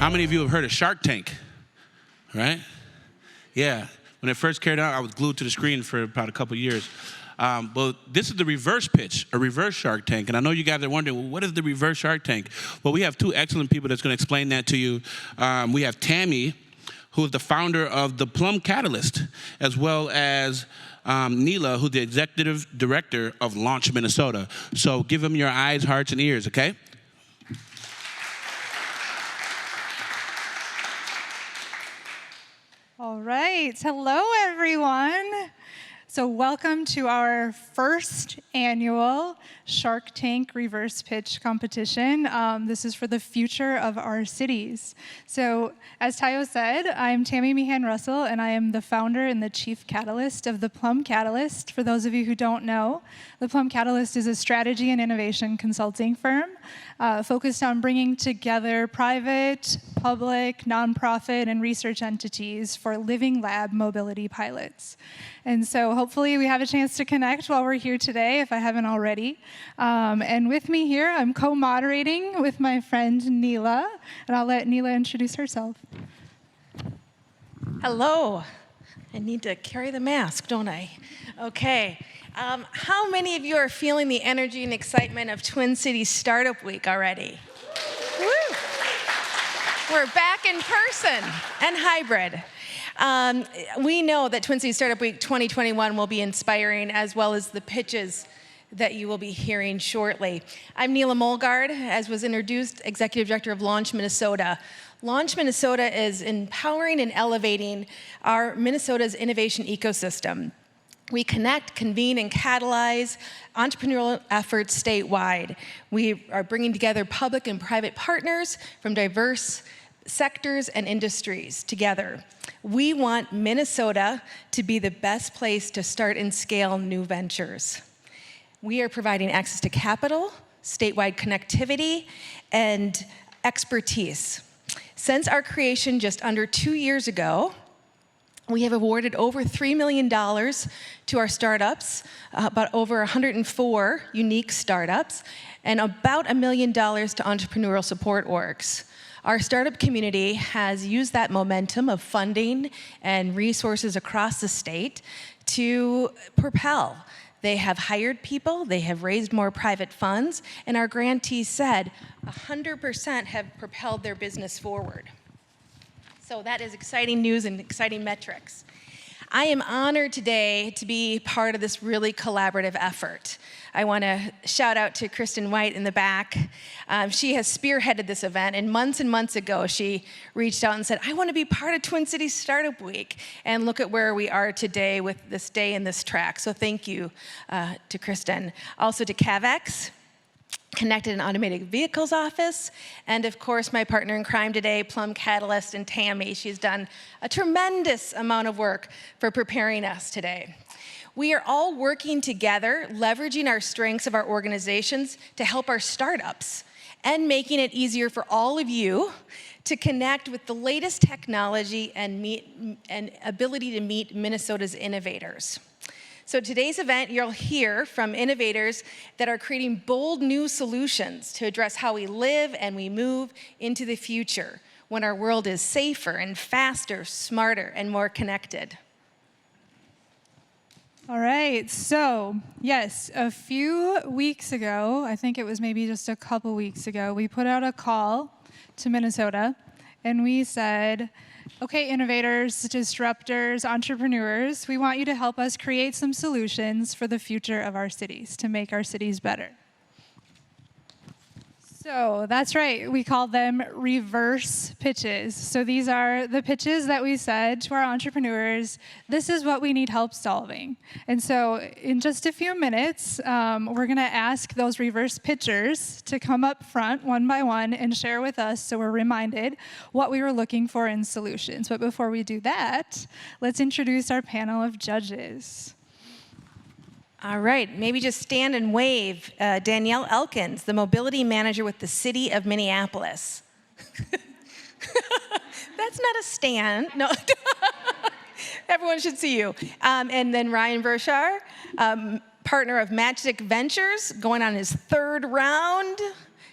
How many of you have heard of Shark Tank? Right? Yeah. When it first came out, I was glued to the screen for about a couple years. But this is the reverse pitch, a reverse Shark Tank. And I know you guys are wondering, well, what is the reverse Shark Tank? Well, we have two excellent people that's going to explain that to you. We have Tammy, who is the founder of the Plum Catalyst, as well as Neela, who's the executive director of Launch Minnesota. So give them your eyes, hearts, and ears, okay? All right. Hello, everyone. So welcome to our first annual Shark Tank reverse pitch competition. This is for the future of our cities. So as Tayo said, I'm Tammy Meehan Russell, and I am the founder and the chief catalyst of the Plum Catalyst. For those of you who don't know, the Plum Catalyst is a strategy and innovation consulting firm focused on bringing together private, public, nonprofit, and research entities for living lab mobility pilots. And so hopefully we have a chance to connect while we're here today, if I haven't already. And with me here, I'm co-moderating with my friend Neela, and I'll let Neela introduce herself. Hello. I need to carry the mask, don't I? Okay. How many of you are feeling the energy and excitement of Twin Cities Startup Week already? Woo! We're back in person and hybrid. We know that Twin Cities Startup Week 2021 will be inspiring, as well as the pitches that you will be hearing shortly. I'm Neela Mollgaard, as was introduced, Executive Director of Launch Minnesota. Launch Minnesota is empowering and elevating our Minnesota's innovation ecosystem. We connect, convene, and catalyze entrepreneurial efforts statewide. We are bringing together public and private partners from diverse sectors and industries together. We want Minnesota to be the best place to start and scale new ventures. We are providing access to capital, statewide connectivity, and expertise. Since our creation just under 2 years ago, we have awarded over $3 million to our startups, about over 104 unique startups, and about $1 million to entrepreneurial support orgs. Our startup community has used that momentum of funding and resources across the state to propel. They have hired people, they have raised more private funds, and our grantees said 100% have propelled their business forward. So that is exciting news and exciting metrics. I am honored today to be part of this really collaborative effort. I want to shout out to Kristen White in the back. She has spearheaded this event, and months ago, she reached out and said, I want to be part of Twin Cities Startup Week. And look at where we are today with this day and this track. So thank you to Kristen. Also to Cav Connected and Automated Vehicles Office, and of course my partner in crime today, Plum Catalyst, and Tammy. She's done a tremendous amount of work for preparing us today. We are all working together, leveraging our strengths of our organizations to help our startups and making it easier for all of you to connect with the latest technology and ability to meet Minnesota's innovators. So today's event, you'll hear from innovators that are creating bold new solutions to address how we live and we move into the future when our world is safer and faster, smarter, and more connected. All right, so yes, a few weeks ago, I think it was maybe just a couple weeks ago, we put out a call to Minnesota, and we said, okay, innovators, disruptors, entrepreneurs, we want you to help us create some solutions for the future of our cities, to make our cities better. So that's right, we call them reverse pitches. So these are the pitches that we said to our entrepreneurs, this is what we need help solving. And so in just a few minutes, we're gonna ask those reverse pitchers to come up front one by one and share with us so we're reminded what we were looking for in solutions. But before we do that, let's introduce our panel of judges. All right, maybe just stand and wave. Danielle Elkins, the mobility manager with the city of Minneapolis. That's not a stand, no. Everyone should see you. And then Ryan Broshar, partner of Matchstick Ventures, going on his third round.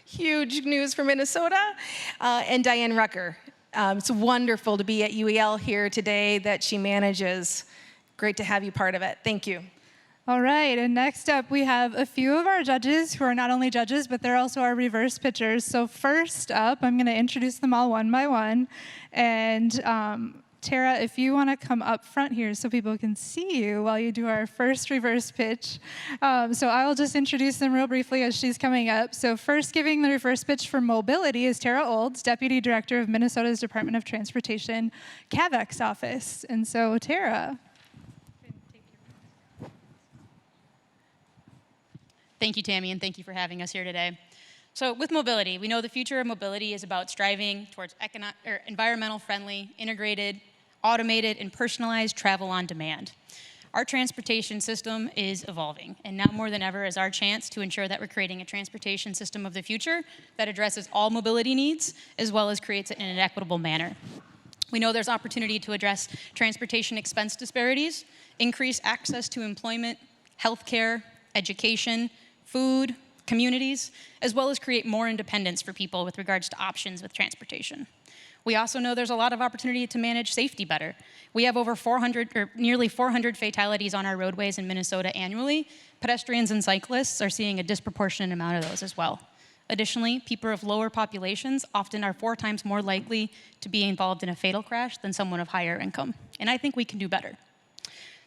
Huge news for Minnesota. And Diane Rucker, It's wonderful to be at UEL here today that she manages. Great to have you part of it. Thank you. All right, and next up we have a few of our judges who are not only judges, but they're also our reverse pitchers. So first up, I'm going to introduce them all one by one. And Tara, if you want to come up front here so people can see you while you do our first reverse pitch. So I will just introduce them real briefly as she's coming up. So first giving the reverse pitch for mobility is Tara Olds, Deputy Director of Minnesota's Department of Transportation, CAVX office. And so Tara. Thank you, Tammy, and thank you for having us here today. So with mobility, we know the future of mobility is about striving towards environmental friendly, integrated, automated, and personalized travel on demand. Our transportation system is evolving, and now more than ever is our chance to ensure that we're creating a transportation system of the future that addresses all mobility needs, as well as creates it in an equitable manner. We know there's opportunity to address transportation expense disparities, increase access to employment, healthcare, education, food, communities, as well as create more independence for people with regards to options with transportation. We also know there's a lot of opportunity to manage safety better. We have over nearly 400 fatalities on our roadways in Minnesota annually. Pedestrians and cyclists are seeing a disproportionate amount of those as well. Additionally, people of lower populations often are 4 times more likely to be involved in a fatal crash than someone of higher income. And I think we can do better.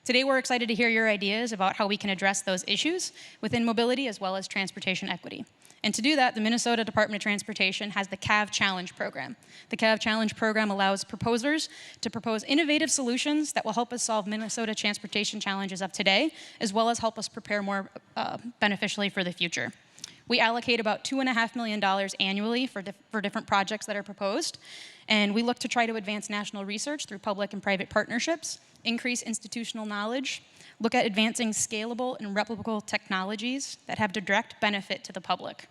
Today, we're excited to hear your ideas about how we can address those issues within mobility as well as transportation equity. And to do that, the Minnesota Department of Transportation has the Cav Challenge Program. The Cav Challenge Program allows proposers to propose innovative solutions that will help us solve Minnesota transportation challenges of today, as well as help us prepare more beneficially for the future. We allocate about $2.5 million annually for different projects that are proposed, and we look to try to advance national research through public and private partnerships, increase institutional knowledge, look at advancing scalable and replicable technologies that have direct benefit to the public.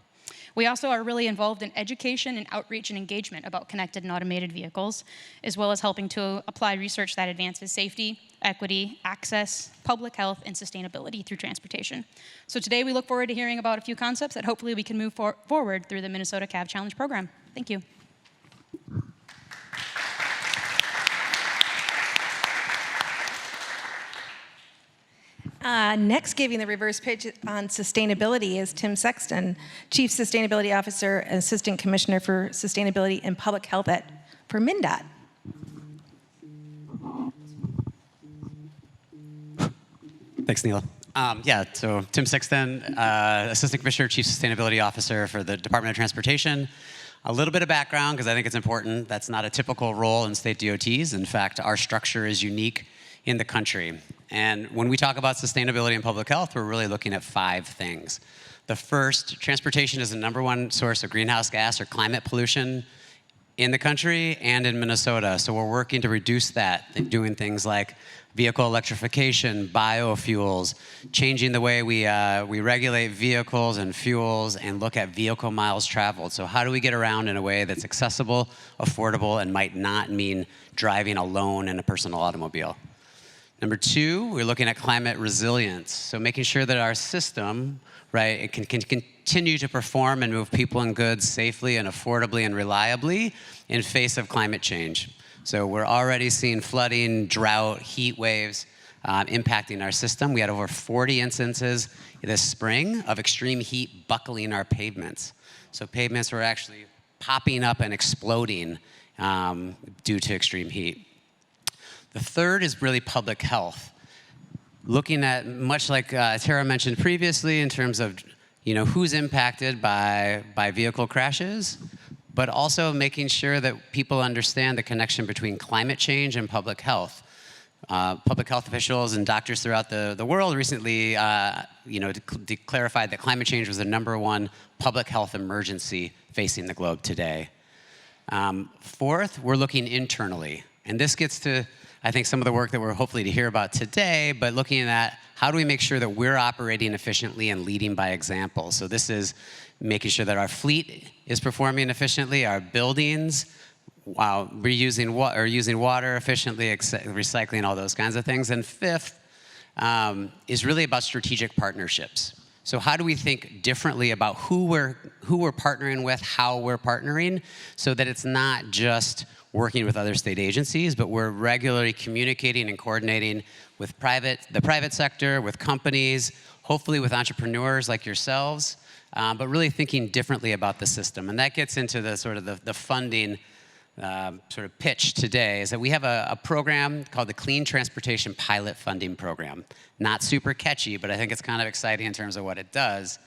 We also are really involved in education and outreach and engagement about connected and automated vehicles, as well as helping to apply research that advances safety, equity, access, public health, and sustainability through transportation. So today we look forward to hearing about a few concepts that hopefully we can move forward through the Minnesota Cav Challenge Program. Thank you. Next, giving the reverse pitch on sustainability is Tim Sexton, Chief Sustainability Officer and Assistant Commissioner for Sustainability and Public Health for MnDOT. Thanks, Neela. So Tim Sexton, Assistant Commissioner, Chief Sustainability Officer for the Department of Transportation. A little bit of background, because I think it's important. That's not a typical role in state DOTs. In fact, our structure is unique in the country. And when we talk about sustainability and public health, we're really looking at 5 things. The first, transportation is the #1 source of greenhouse gas or climate pollution in the country and in Minnesota. So we're working to reduce that, doing things like vehicle electrification, biofuels, changing the way we regulate vehicles and fuels and look at vehicle miles traveled. So how do we get around in a way that's accessible, affordable, and might not mean driving alone in a personal automobile? Number 2, we're looking at climate resilience. So making sure that our system, right, it can continue to perform and move people and goods safely and affordably and reliably in face of climate change. So we're already seeing flooding, drought, heat waves impacting our system. We had over 40 instances this spring of extreme heat buckling our pavements. So pavements were actually popping up and exploding due to extreme heat. The third is really public health. Looking at, much like Tara mentioned previously, in terms of who's impacted by vehicle crashes, but also making sure that people understand the connection between climate change and public health. Public health officials and doctors throughout the world recently clarified that climate change was the #1 public health emergency facing the globe today. Fourth, we're looking internally. And this gets to, I think, some of the work that we're hopefully to hear about today, but looking at how do we make sure that we're operating efficiently and leading by example. So this is making sure that our fleet is performing efficiently, our buildings, using water efficiently, recycling, all those kinds of things. And fifth is really about strategic partnerships. So how do we think differently about who we're partnering with, how we're partnering, so that it's not just working with other state agencies, but we're regularly communicating and coordinating with the private sector, with companies, hopefully with entrepreneurs like yourselves, but really thinking differently about the system. And that gets into the sort of the funding sort of pitch today, is that we have a program called the Clean Transportation Pilot Funding Program. Not super catchy, but I think it's kind of exciting in terms of what it does.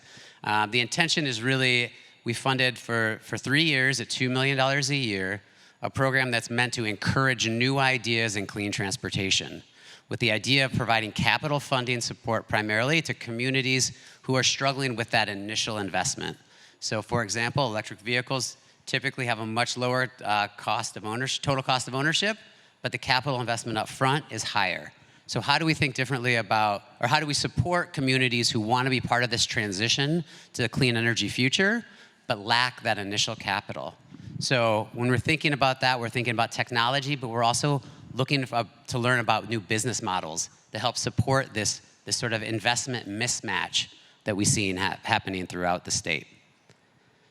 The intention is really, we funded for 3 years at $2 million a year, a program that's meant to encourage new ideas in clean transportation, with the idea of providing capital funding support primarily to communities who are struggling with that initial investment. So for example, electric vehicles typically have a much lower total cost of ownership, but the capital investment up front is higher. So how do we think differently about, or how do we support communities who want to be part of this transition to a clean energy future, but lack that initial capital? So when we're thinking about that, we're thinking about technology, but we're also looking to learn about new business models to help support this sort of investment mismatch that we've seen happening throughout the state.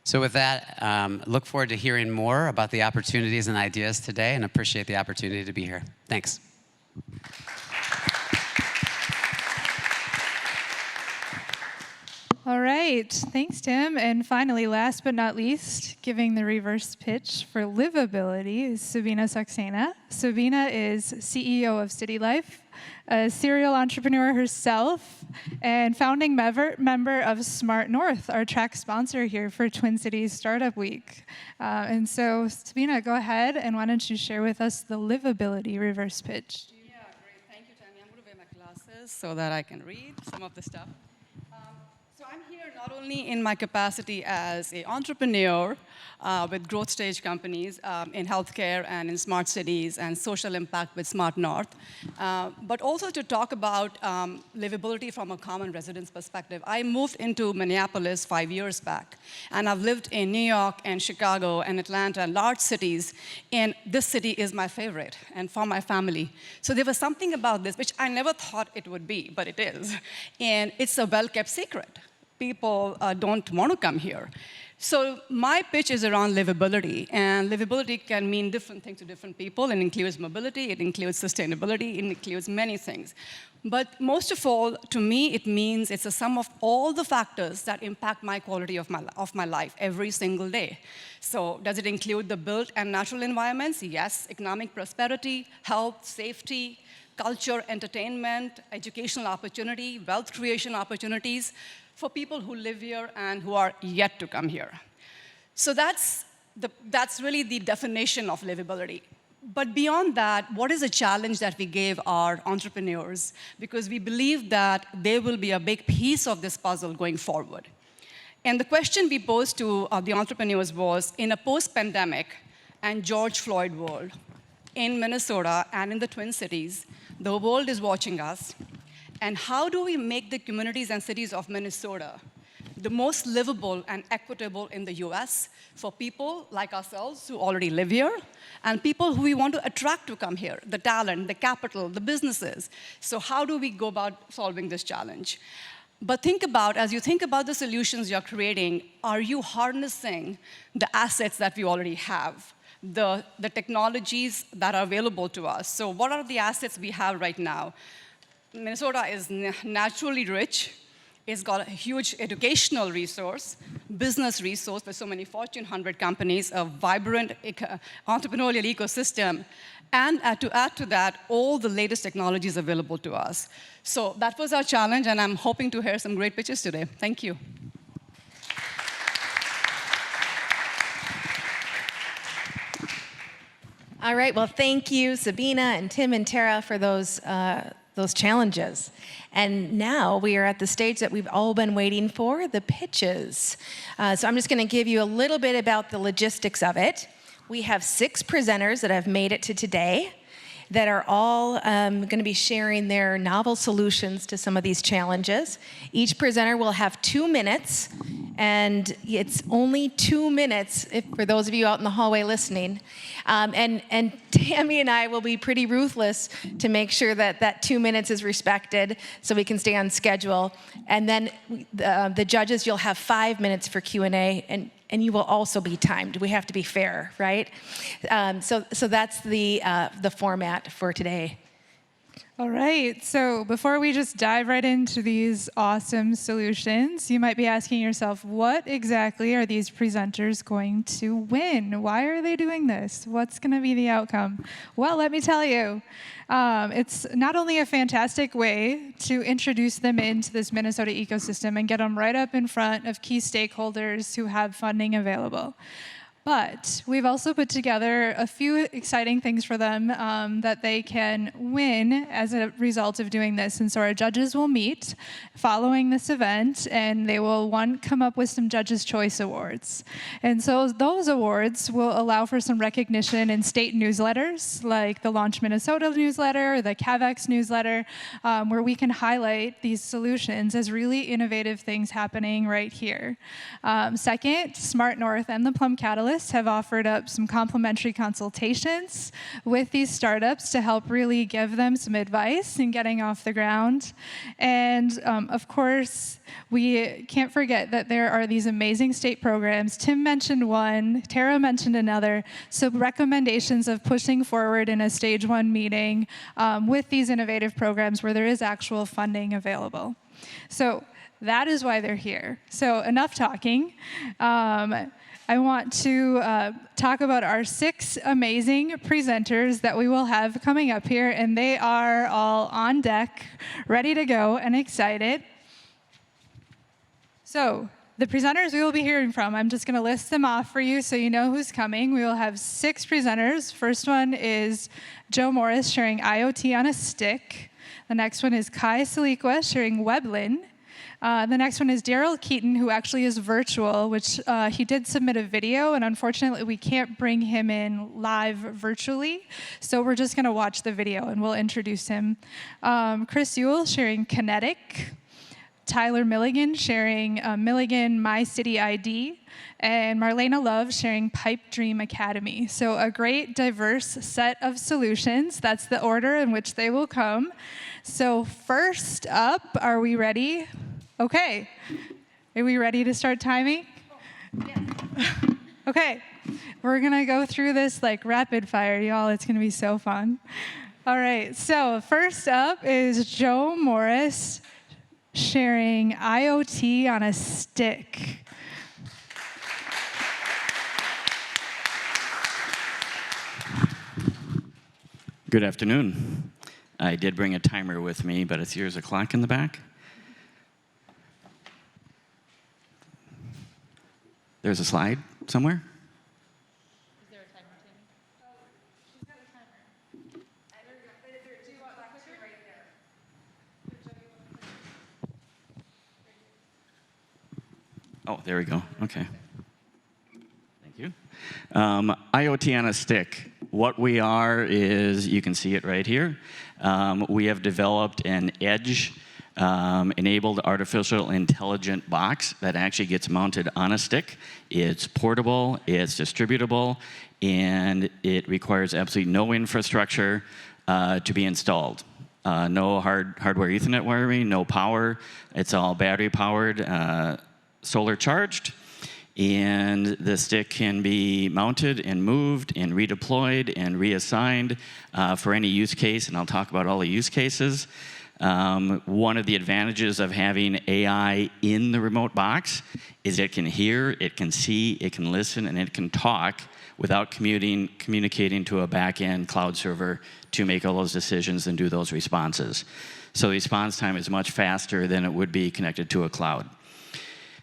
So with that, look forward to hearing more about the opportunities and ideas today, and appreciate the opportunity to be here. Thanks. All right, thanks, Tim. And finally, last but not least, giving the reverse pitch for livability is Sabina Saksena. Sabina is CEO of Cytilife, a serial entrepreneur herself, and founding member of Smart North, our track sponsor here for Twin Cities Startup Week. And so, Sabina, go ahead, and why don't you share with us the livability reverse pitch? Yeah, great. Thank you, Tammy. I'm going to wear my glasses so that I can read some of the stuff. So I'm here not only in my capacity as an entrepreneur with growth stage companies in healthcare and in smart cities and social impact with Smart North, but also to talk about livability from a common resident's perspective. I moved into Minneapolis 5 years back, and I've lived in New York and Chicago and Atlanta, large cities, and this city is my favorite, and for my family. So there was something about this which I never thought it would be, but it is, and it's a well-kept secret. People don't want to come here. So my pitch is around livability, and livability can mean different things to different people. It includes mobility, it includes sustainability, it includes many things. But most of all, to me, it means it's a sum of all the factors that impact my quality of my life every single day. So does it include the built and natural environments? Yes. Economic prosperity, health, safety, culture, entertainment, educational opportunity, wealth creation opportunities for people who live here and who are yet to come here. So that's really the definition of livability. But beyond that, what is a challenge that we gave our entrepreneurs? Because we believe that they will be a big piece of this puzzle going forward. And the question we posed to the entrepreneurs was, in a post-pandemic and George Floyd world, in Minnesota and in the Twin Cities, the world is watching us. And how do we make the communities and cities of Minnesota the most livable and equitable in the US for people like ourselves who already live here, and people who we want to attract to come here, the talent, the capital, the businesses. So how do we go about solving this challenge? But as you think about the solutions you're creating, are you harnessing the assets that we already have? The technologies that are available to us. So what are the assets we have right now? Minnesota is naturally rich. It's got a huge educational resource, business resource with so many Fortune 100 companies, a vibrant entrepreneurial ecosystem, and to add to that, all the latest technologies available to us. So that was our challenge, and I'm hoping to hear some great pitches today. Thank you. All right, well, thank you, Sabina and Tim and Tara, for those challenges. And now we are at the stage that we've all been waiting for, the pitches. So I'm just going to give you a little bit about the logistics of it. We have 6 presenters that have made it to today that are all going to be sharing their novel solutions to some of these challenges. Each presenter will have 2 minutes, and it's only 2 minutes for those of you out in the hallway listening. And Tammy and I will be pretty ruthless to make sure that 2 minutes is respected so we can stay on schedule. And then the judges, you'll have 5 minutes for Q&A, and you will also be timed. We have to be fair, right? So that's the format for today. All right, so before we just dive right into these awesome solutions, you might be asking yourself, what exactly are these presenters going to win? Why are they doing this? What's going to be the outcome? Well, let me tell you. It's not only a fantastic way to introduce them into this Minnesota ecosystem and get them right up in front of key stakeholders who have funding available, but we've also put together a few exciting things for them that they can win as a result of doing this. And so our judges will meet following this event, and they will, come up with some Judges' Choice Awards. And so those awards will allow for some recognition in state newsletters, like the Launch Minnesota newsletter, or the CavX newsletter, where we can highlight these solutions as really innovative things happening right here. Second, Smart North and the Plum Catalyst have offered up some complimentary consultations with these startups to help really give them some advice in getting off the ground. And of course, we can't forget that there are these amazing state programs. Tim mentioned one, Tara mentioned another. So recommendations of pushing forward in a stage 1 meeting with these innovative programs where there is actual funding available. So that is why they're here. So enough talking. I want to talk about our 6 amazing presenters that we will have coming up here, and they are all on deck, ready to go, and excited. So the presenters we will be hearing from, I'm just going to list them off for you so you know who's coming. We will have 6 presenters. First one is Joe Morris sharing IoT on a stick. The next one is Kai Saliqua sharing Weblin. The next one is Daryl Keaton, who actually is virtual, which he did submit a video, and unfortunately we can't bring him in live virtually, so we're just going to watch the video and we'll introduce him. Chris Ewell sharing Kinetic, Tyler Milligan sharing Milligan My City ID, and Marlena Love sharing Pipe Dream Academy. So a great diverse set of solutions. That's the order in which they will come. So first up, are we ready? Okay, are we ready to start timing? Yeah. Okay, we're gonna go through this like rapid fire, y'all. It's gonna be so fun. All right, so first up is Joe Morris sharing IoT on a stick. Good afternoon. I did bring a timer with me, but it's here's a clock in the back. There's a slide somewhere? Is there a timer, Tammy? Oh, she's got a timer. There you go. Do you want that clicker right there? Oh, there we go. Okay. Thank you. IoT on a stick. What we are is, you can see it right here. We have developed an edge enabled artificial intelligent box that actually gets mounted on a stick. It's portable, it's distributable, and it requires absolutely no infrastructure to be installed. No hardware Ethernet wiring, no power. It's all battery powered, solar charged. And the stick can be mounted and moved and redeployed and reassigned for any use case, and I'll talk about all the use cases. One of the advantages of having AI in the remote box is it can hear, it can see, it can listen, and it can talk without communicating to a back-end cloud server to make all those decisions and do those responses. So the response time is much faster than it would be connected to a cloud.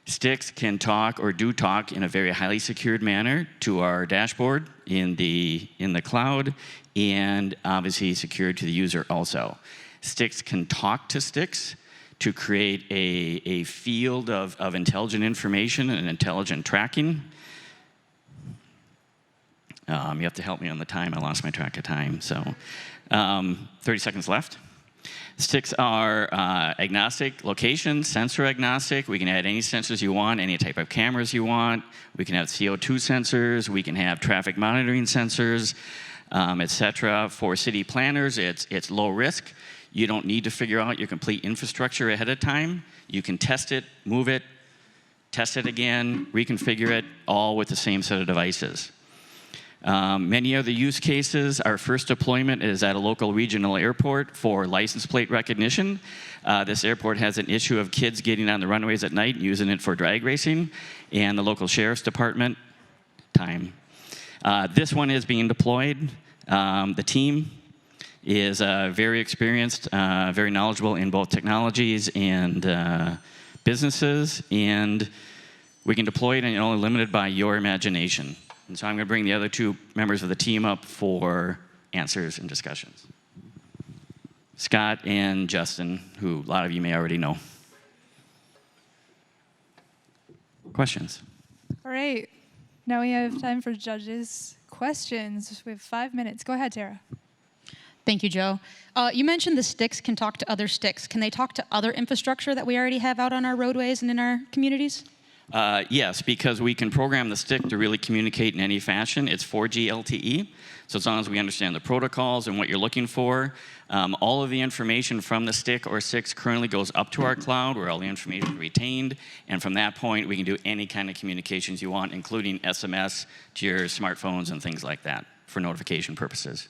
Sticks can talk or do talk in a very highly secured manner to our dashboard in the cloud, and obviously secured to the user also. Sticks can talk to sticks to create a field of intelligent information and intelligent tracking. You have to help me on the time. I lost my track of time. So 30 seconds left. Sticks are agnostic, location, sensor agnostic. We can add any sensors you want, any type of cameras you want. We can have CO2 sensors. We can have traffic monitoring sensors, etc. For city planners, it's low risk. You don't need to figure out your complete infrastructure ahead of time. You can test it, move it, test it again, reconfigure it, all with the same set of devices. Many other use cases. Our first deployment is at a local regional airport for license plate recognition. This airport has an issue of kids getting on the runways at night and using it for drag racing, and the local sheriff's department, this one is being deployed. The team is very experienced, very knowledgeable in both technologies and businesses, and we can deploy it and you're only limited by your imagination. And so I'm going to bring the other two members of the team up for answers and discussions. Scott and Justin, who a lot of you may already know. Questions? All right. Now we have time for judges' questions. We have 5 minutes. Go ahead, Tara. Thank you, Joe. You mentioned the sticks can talk to other sticks. Can they talk to other infrastructure that we already have out on our roadways and in our communities? Yes, because we can program the stick to really communicate in any fashion. It's 4G LTE, so as long as we understand the protocols and what you're looking for, all of the information from the stick or sticks currently goes up to our cloud where all the information is retained, and from that point we can do any kind of communications you want, including SMS to your smartphones and things like that for notification purposes.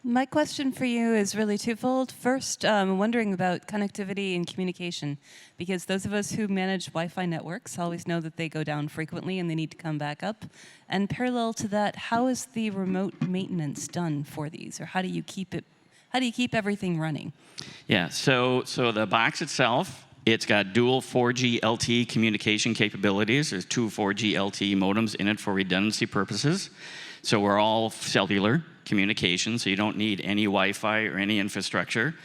My question for you is really twofold. First, wondering about connectivity and communication, because those of us who manage Wi-Fi networks always know that they go down frequently and they need to come back up. And parallel to that, how is the remote maintenance done for these, or how do you keep it? How do you keep everything running? Yeah. So the box itself, it's got dual 4G LTE communication capabilities. There's two 4G LTE modems in it for redundancy purposes. So we're all cellular communication, so you don't need any Wi-Fi or any infrastructure.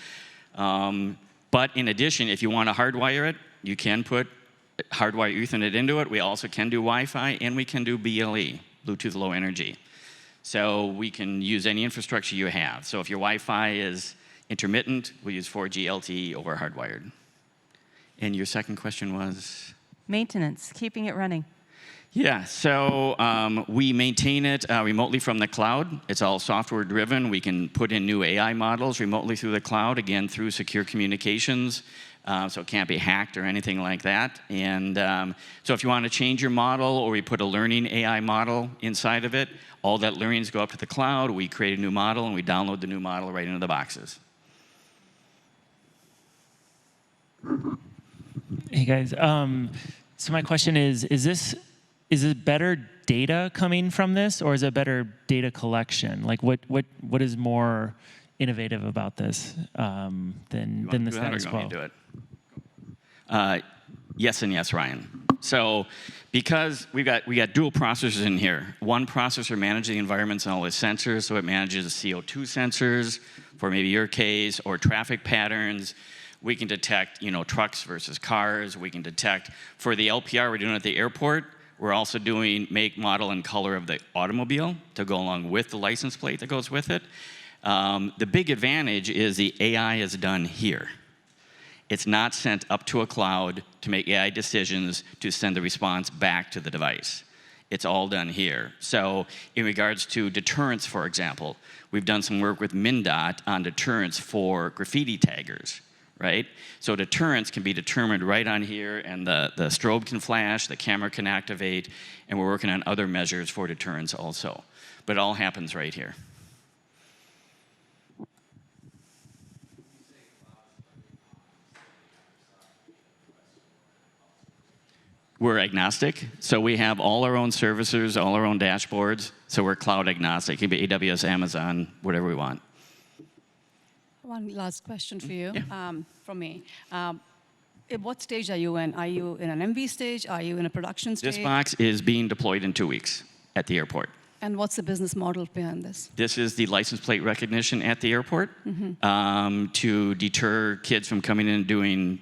But in addition, if you want to hardwire it, you can put hardwire Ethernet into it. We also can do Wi-Fi, and we can do BLE, Bluetooth Low Energy. So we can use any infrastructure you have. So if your Wi-Fi is intermittent, we use 4G LTE over hardwired. And your second question was? Maintenance, keeping it running. Yeah, so we maintain it remotely from the cloud. It's all software driven. We can put in new AI models remotely through the cloud, again, through secure communications, so it can't be hacked or anything like that. And so if you want to change your model, or we put a learning AI model inside of it, all that learnings go up to the cloud, we create a new model, and we download the new model right into the boxes. Hey guys, so my question is it better data coming from this, or is it better data collection? Like, what is more innovative about this than the status quo? Do it. Yes and yes, Ryan. So, because we got dual processors in here. One processor manages the environments and all the sensors, so it manages CO2 sensors for maybe your case, or traffic patterns. We can detect, trucks versus cars. We can detect, for the LPR we're doing at the airport, we're also doing make, model, and color of the automobile to go along with the license plate that goes with it. The big advantage is the AI is done here. It's not sent up to a cloud to make AI decisions to send the response back to the device. It's all done here. So in regards to deterrence, for example, we've done some work with MnDOT on deterrence for graffiti taggers. Right? So deterrence can be determined right on here, and the strobe can flash, the camera can activate, and we're working on other measures for deterrence also. But it all happens right here. We're agnostic, so we have all our own services, all our own dashboards, so we're cloud agnostic. It can be AWS, Amazon, whatever we want. One last question for you, Yeah. from me. At what stage are you in? Are you in an MV stage? Are you in a production stage? This box is being deployed in 2 weeks at the airport. And what's the business model behind this? This is the license plate recognition at the airport to deter kids from coming in and doing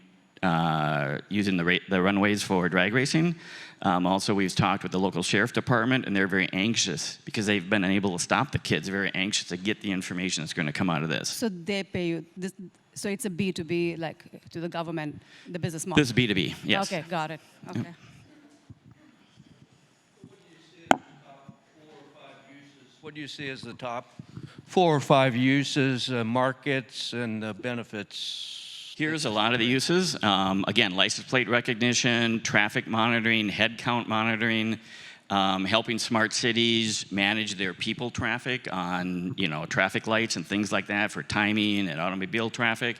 using the runways for drag racing. Also, we've talked with the local sheriff department, and they're very anxious because they've been unable to stop the kids. Very anxious to get the information that's going to come out of this. So they pay you. So it's a B2B, like to the government, the business model. This is B2B, yes. Okay, got it. Okay. Yeah. What do you see as the top 4 or 5 uses, markets, and benefits? Here's a lot of the uses. Again, license plate recognition, traffic monitoring, head count monitoring, helping smart cities manage their people traffic on, traffic lights and things like that for timing and automobile traffic.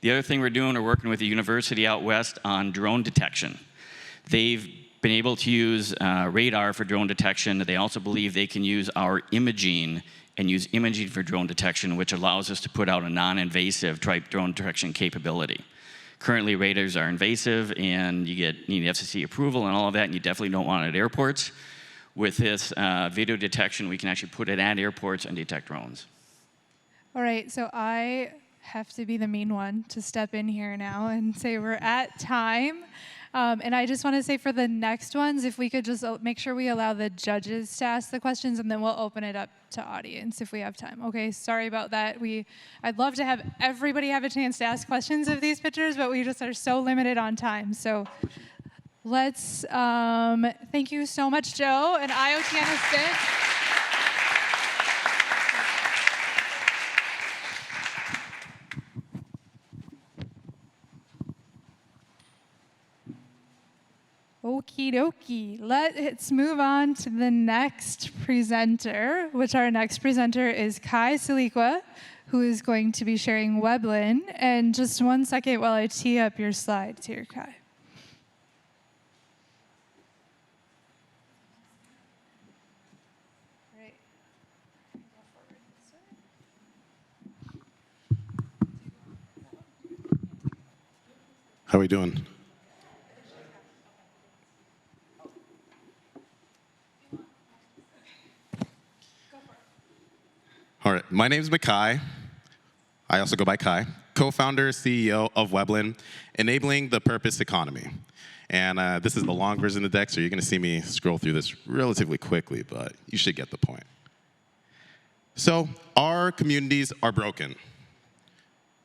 The other thing we're doing, we're working with a university out west on drone detection. They've been able to use radar for drone detection. They also believe they can use our imaging and use imaging for drone detection, which allows us to put out a non-invasive type drone detection capability. Currently, radars are invasive, and you need FCC approval and all of that, and you definitely don't want it at airports. With this video detection, we can actually put it at airports and detect drones. All right, so I have to be the mean one to step in here now and say we're at time. And I just want to say for the next ones, if we could just make sure we allow the judges to ask the questions, and then we'll open it up to audience if we have time. Okay, sorry about that. I'd love to have everybody have a chance to ask questions of these pitchers, but we just are so limited on time. So let's, thank you so much, Joe, and IoT on a Stick. Okie dokie. Let's move on to the next presenter, which our next presenter is Kai Siliqua, who is going to be sharing Weblin. And just 1 second while I tee up your slides here, Kai. How are we doing? All right, my name is Makai. I also go by Kai, co-founder, CEO of Weblin, enabling the purpose economy. And this is the long version of the deck, so you're going to see me scroll through this relatively quickly, but you should get the point. So our communities are broken.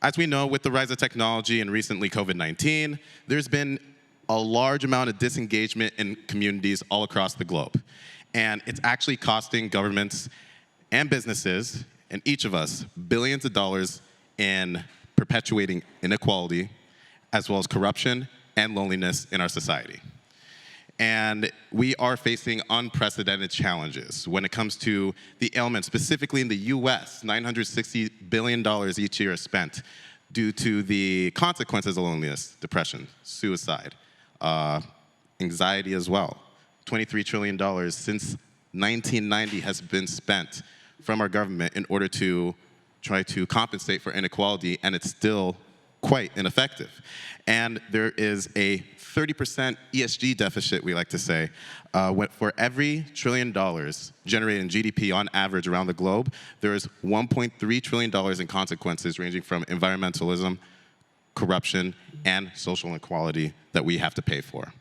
As we know, with the rise of technology and recently COVID-19, there's been a large amount of disengagement in communities all across the globe. And it's actually costing governments and businesses, and each of us, billions of dollars in perpetuating inequality, as well as corruption and loneliness in our society. And we are facing unprecedented challenges when it comes to the ailment, specifically in the US. $960 billion each year is spent due to the consequences of loneliness, depression, suicide, anxiety as well. $23 trillion since 1990 has been spent from our government in order to try to compensate for inequality, and it's still quite ineffective. And there is a 30% ESG deficit, we like to say. For every $1 trillion generated in GDP on average around the globe, there is $1.3 trillion in consequences ranging from environmentalism, corruption, and social inequality that we have to pay for.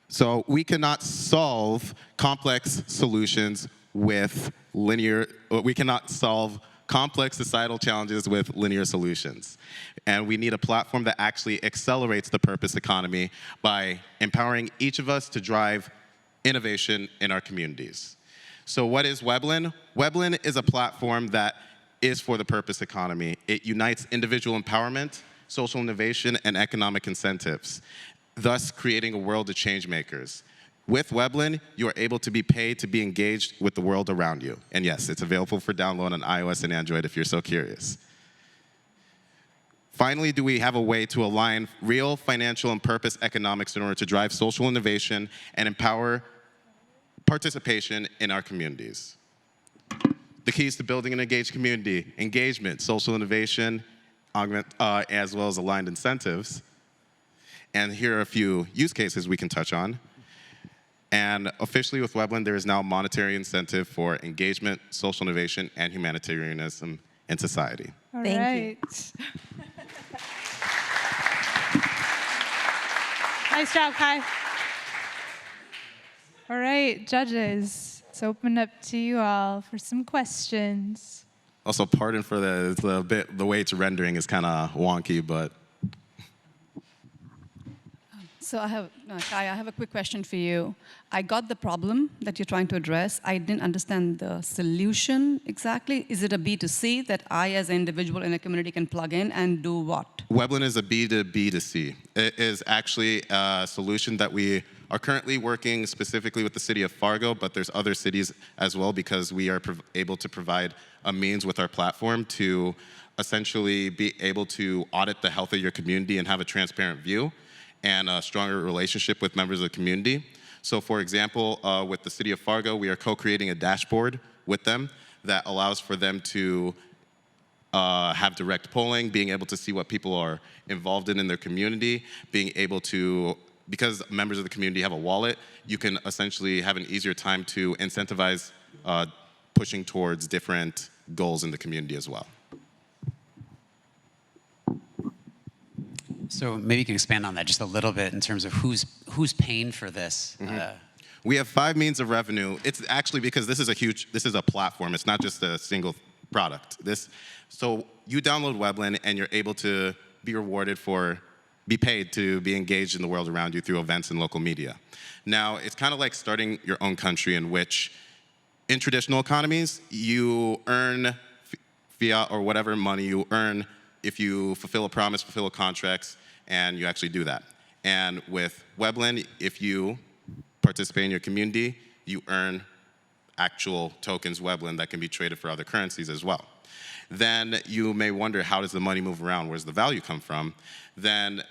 So we cannot solve complex solutions with we cannot solve complex societal challenges with linear solutions. And we need a platform that actually accelerates the purpose economy by empowering each of us to drive innovation in our communities. So what is Weblin? Weblin is a platform that is for the purpose economy. It unites individual empowerment, social innovation, and economic incentives, thus creating a world of change makers. With Weblin, you are able to be paid to be engaged with the world around you. And yes, it's available for download on iOS and Android if you're so curious. Finally, do we have a way to align real financial and purpose economics in order to drive social innovation and empower participation in our communities? The keys to building an engaged community: engagement, social innovation, as well as aligned incentives. And here are a few use cases we can touch on. And officially with Weblin, there is now a monetary incentive for engagement, social innovation, and humanitarianism in society. All right. Nice job, Kai. All right, judges, it's open up to you all for some questions. Also, pardon for the way it's rendering is kind of wonky, but. So Kai, I have a quick question for you. I got the problem that you're trying to address. I didn't understand the solution exactly. Is it a B2C that I, as an individual in a community, can plug in and do what? Weblin is a B2B2C. It is actually a solution that we are currently working specifically with the city of Fargo, but there's other cities as well because we are able to provide a means with our platform to essentially be able to audit the health of your community and have a transparent view and a stronger relationship with members of the community. So for example, with the city of Fargo, we are co-creating a dashboard with them that allows for them to have direct polling, being able to see what people are involved in their community, being able to, because members of the community have a wallet, you can essentially have an easier time to incentivize pushing towards different goals in the community as well. So maybe you can expand on that just a little bit in terms of who's paying for this. We have 5 means of revenue. It's actually because this is a platform. It's not just a single product. So you download Weblin and you're able to be paid to be engaged in the world around you through events and local media. Now, it's kind of like starting your own country in which in traditional economies, you earn fiat or whatever money you earn if you fulfill a promise, fulfill contracts, and you actually do that. And with Weblin, if you participate in your community, you earn actual tokens Weblin that can be traded for other currencies as well. Then you may wonder, how does the money move around? Where's the value come from? Then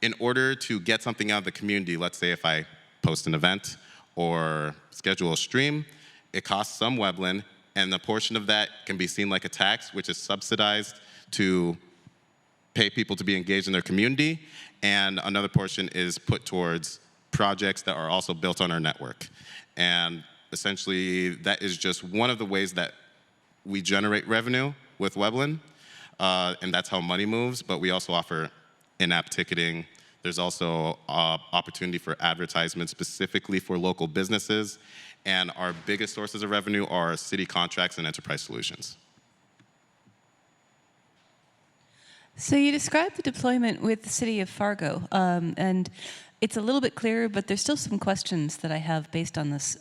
in order to get something out of the community, let's say if I post an event or schedule a stream, it costs some Weblin, and a portion of that can be seen like a tax, which is subsidized to pay people to be engaged in their community, and another portion is put towards projects that are also built on our network. And essentially, that is just one of the ways that we generate revenue with Weblin, and that's how money moves, but we also offer in-app ticketing. There's also opportunity for advertisement specifically for local businesses, and our biggest sources of revenue are city contracts and enterprise solutions. So you described the deployment with the city of Fargo, and it's a little bit clearer, but there's still some questions that I have based on this.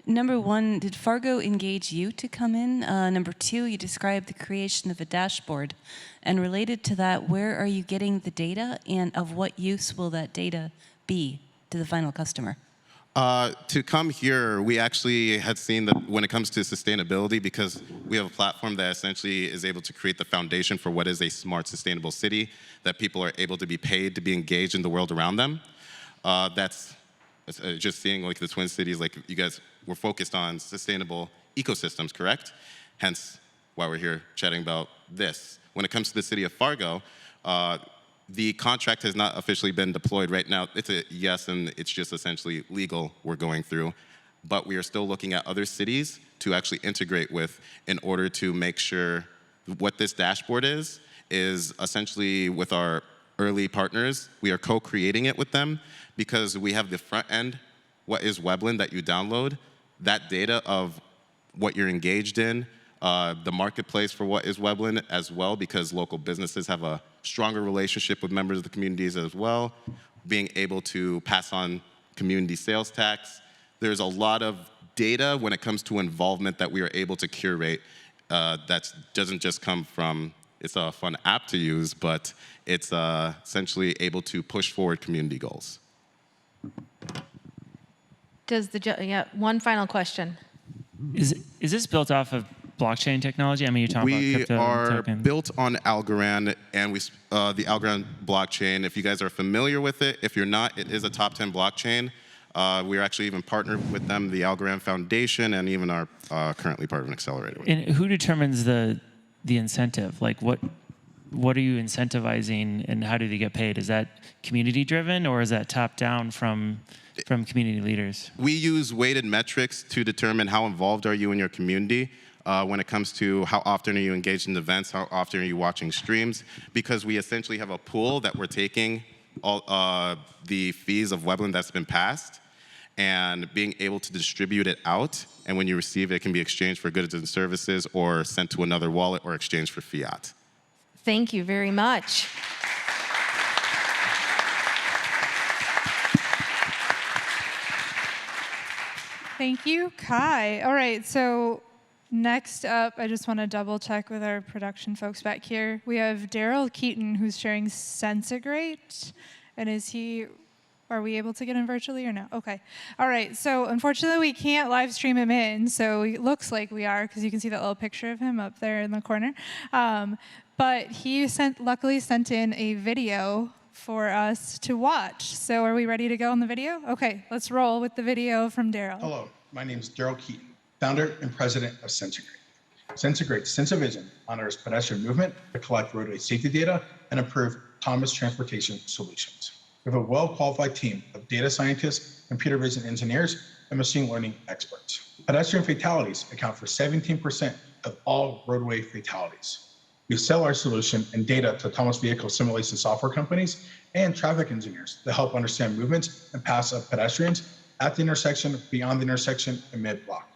Number 1, did Fargo engage you to come in? Number 2, you described the creation of a dashboard. And related to that, where are you getting the data, and of what use will that data be to the final customer? To come here, we actually had seen that when it comes to sustainability, because we have a platform that essentially is able to create the foundation for what is a smart, sustainable city, that people are able to be paid to be engaged in the world around them. That's just seeing like the Twin Cities, like you guys were focused on sustainable ecosystems, correct? Hence why we're here chatting about this. When it comes to the city of Fargo, the contract has not officially been deployed right now. It's a yes, and it's just essentially legal we're going through. But we are still looking at other cities to actually integrate with in order to make sure what this dashboard is essentially with our early partners. We are co-creating it with them because we have the front end, what is Weblin that you download, that data of what you're engaged in, the marketplace for what is Weblin as well, because local businesses have a stronger relationship with members of the communities as well, being able to pass on community sales tax. There's a lot of data when it comes to involvement that we are able to curate that doesn't just come from, it's a fun app to use, but it's essentially able to push forward community goals. One final question. Is this built off of blockchain technology? I mean, you're talking about crypto tokens. Built on Algorand, and the Algorand blockchain. If you guys are familiar with it, if you're not, it is a top 10 blockchain. We're actually even partnered with them, the Algorand Foundation, and even are currently part of an accelerator. And who determines the incentive? Like, what are you incentivizing, and how do they get paid? Is that community driven, or is that top down from community leaders? We use weighted metrics to determine how involved are you in your community. When it comes to how often are you engaged in events, how often are you watching streams, because we essentially have a pool that we're taking all the fees of Weblin that's been passed and being able to distribute it out. And when you receive it, it can be exchanged for goods and services or sent to another wallet or exchanged for fiat. Thank you very much. Thank you, Kai. All right, so next up, I just want to double check with our production folks back here. We have Daryl Keaton, who's sharing Sensigrate. And are we able to get him virtually or no? Okay. All right, so unfortunately we can't live stream him in, so it looks like we are, because you can see that little picture of him up there in the corner. But he luckily sent in a video for us to watch. So are we ready to go on the video? Okay, let's roll with the video from Daryl. Hello, my name is Daryl Keaton, founder and president of Sensigrate. Sensigrate's Sense of Vision honors pedestrian movement to collect roadway safety data and improve autonomous transportation solutions. We have a well-qualified team of data scientists, computer vision engineers, and machine learning experts. Pedestrian fatalities account for 17% of all roadway fatalities. We sell our solution and data to autonomous vehicle simulation software companies and traffic engineers to help understand movements and paths of pedestrians at the intersection, beyond the intersection, and mid-block.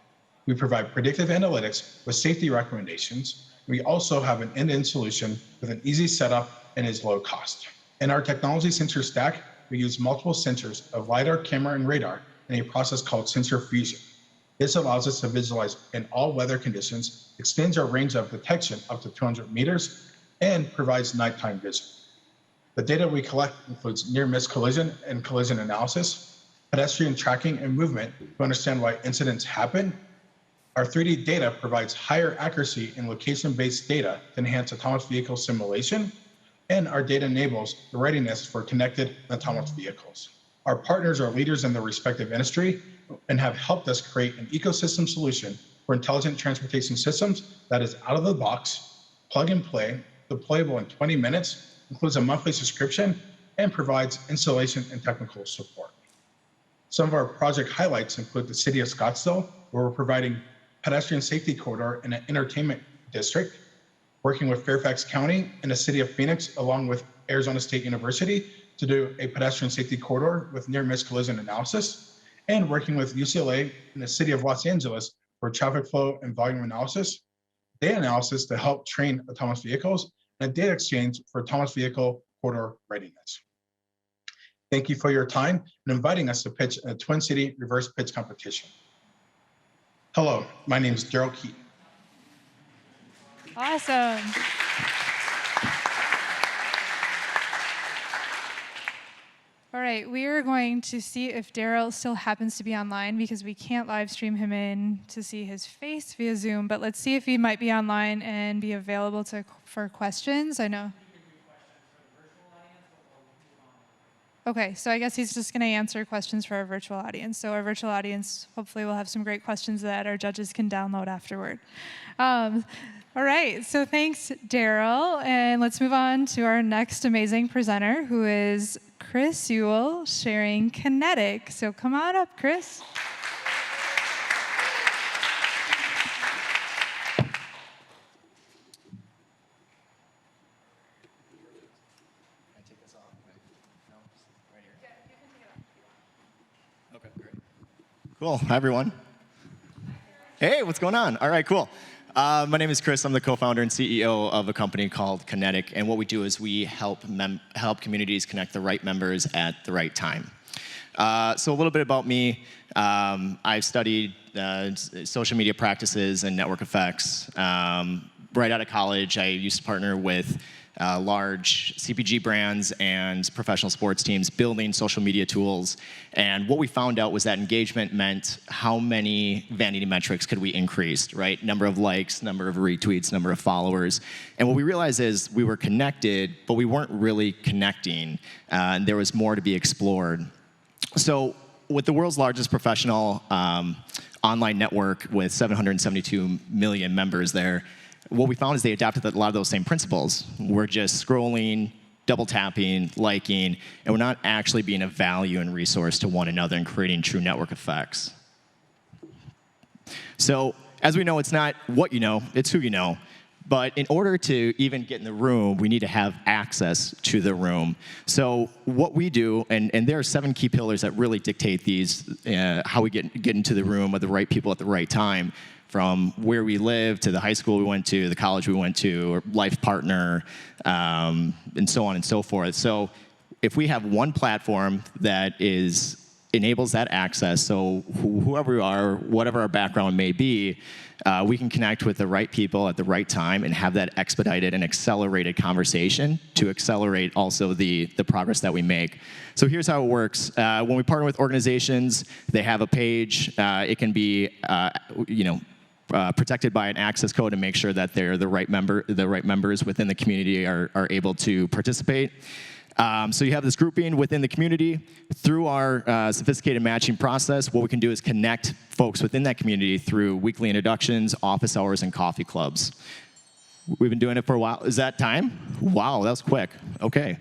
We provide predictive analytics with safety recommendations. We also have an end-to-end solution with an easy setup and is low cost. In our technology sensor stack, we use multiple sensors of LiDAR, camera, and radar in a process called sensor fusion. This allows us to visualize in all weather conditions, extends our range of detection up to 200 meters, and provides nighttime vision. The data we collect includes near-miss collision and collision analysis, pedestrian tracking and movement to understand why incidents happen. Our 3D data provides higher accuracy in location-based data to enhance autonomous vehicle simulation, and our data enables the readiness for connected autonomous vehicles. Our partners are leaders in their respective industry and have helped us create an ecosystem solution for intelligent transportation systems that is out of the box, plug and play, deployable in 20 minutes, includes a monthly subscription, and provides installation and technical support. Some of our project highlights include the city of Scottsdale, where we're providing pedestrian safety corridor in an entertainment district, working with Fairfax County and the city of Phoenix, along with Arizona State University, to do a pedestrian safety corridor with near-miss collision analysis, and working with UCLA and the city of Los Angeles for traffic flow and volume analysis, data analysis to help train autonomous vehicles, and a data exchange for autonomous vehicle corridor readiness. Thank you for your time and inviting us to pitch in a Twin City reverse pitch competition. Hello, my name is Daryl Keaton. Awesome. All right, we are going to see if Daryl still happens to be online because we can't live stream him in to see his face via Zoom, but let's see if he might be online and be available for questions. I know. Okay, so I guess he's just going to answer questions for our virtual audience. So our virtual audience hopefully will have some great questions that our judges can download afterward. All right, so thanks, Daryl. And let's move on to our next amazing presenter, who is Chris Ewell, sharing Kinetic. So come on up, Chris. Cool. Hi, everyone. Hey, what's going on? All right, cool. My name is Chris. I'm the co-founder and CEO of a company called Kinetic, and what we do is we help communities connect the right members at the right time. So a little bit about me. I've studied social media practices and network effects. Right out of college, I used to partner with large CPG brands and professional sports teams building social media tools. And what we found out was that engagement meant how many vanity metrics could we increase, right? Number of likes, number of retweets, number of followers. And what we realized is we were connected, but we weren't really connecting. And there was more to be explored. So with the world's largest professional online network with 772 million members there, what we found is they adopted a lot of those same principles. We're just scrolling, double tapping, liking, and we're not actually being of value and resource to one another and creating true network effects. So as we know, it's not what you know, it's who you know. But in order to even get in the room, we need to have access to the room. So what we do, and there are 7 key pillars that really dictate these, how we get into the room with the right people at the right time, from where we live to the high school we went to, the college we went to, or life partner, and so on and so forth. So if we have one platform that enables that access, so whoever we are, whatever our background may be, we can connect with the right people at the right time and have that expedited and accelerated conversation to accelerate also the progress that we make. So here's how it works. When we partner with organizations, they have a page. It can be, protected by an access code to make sure that they're the right members within the community are able to participate. So you have this grouping within the community. Through our sophisticated matching process, what we can do is connect folks within that community through weekly introductions, office hours, and coffee clubs. We've been doing it for a while. Is that time? Wow, that was quick. Okay.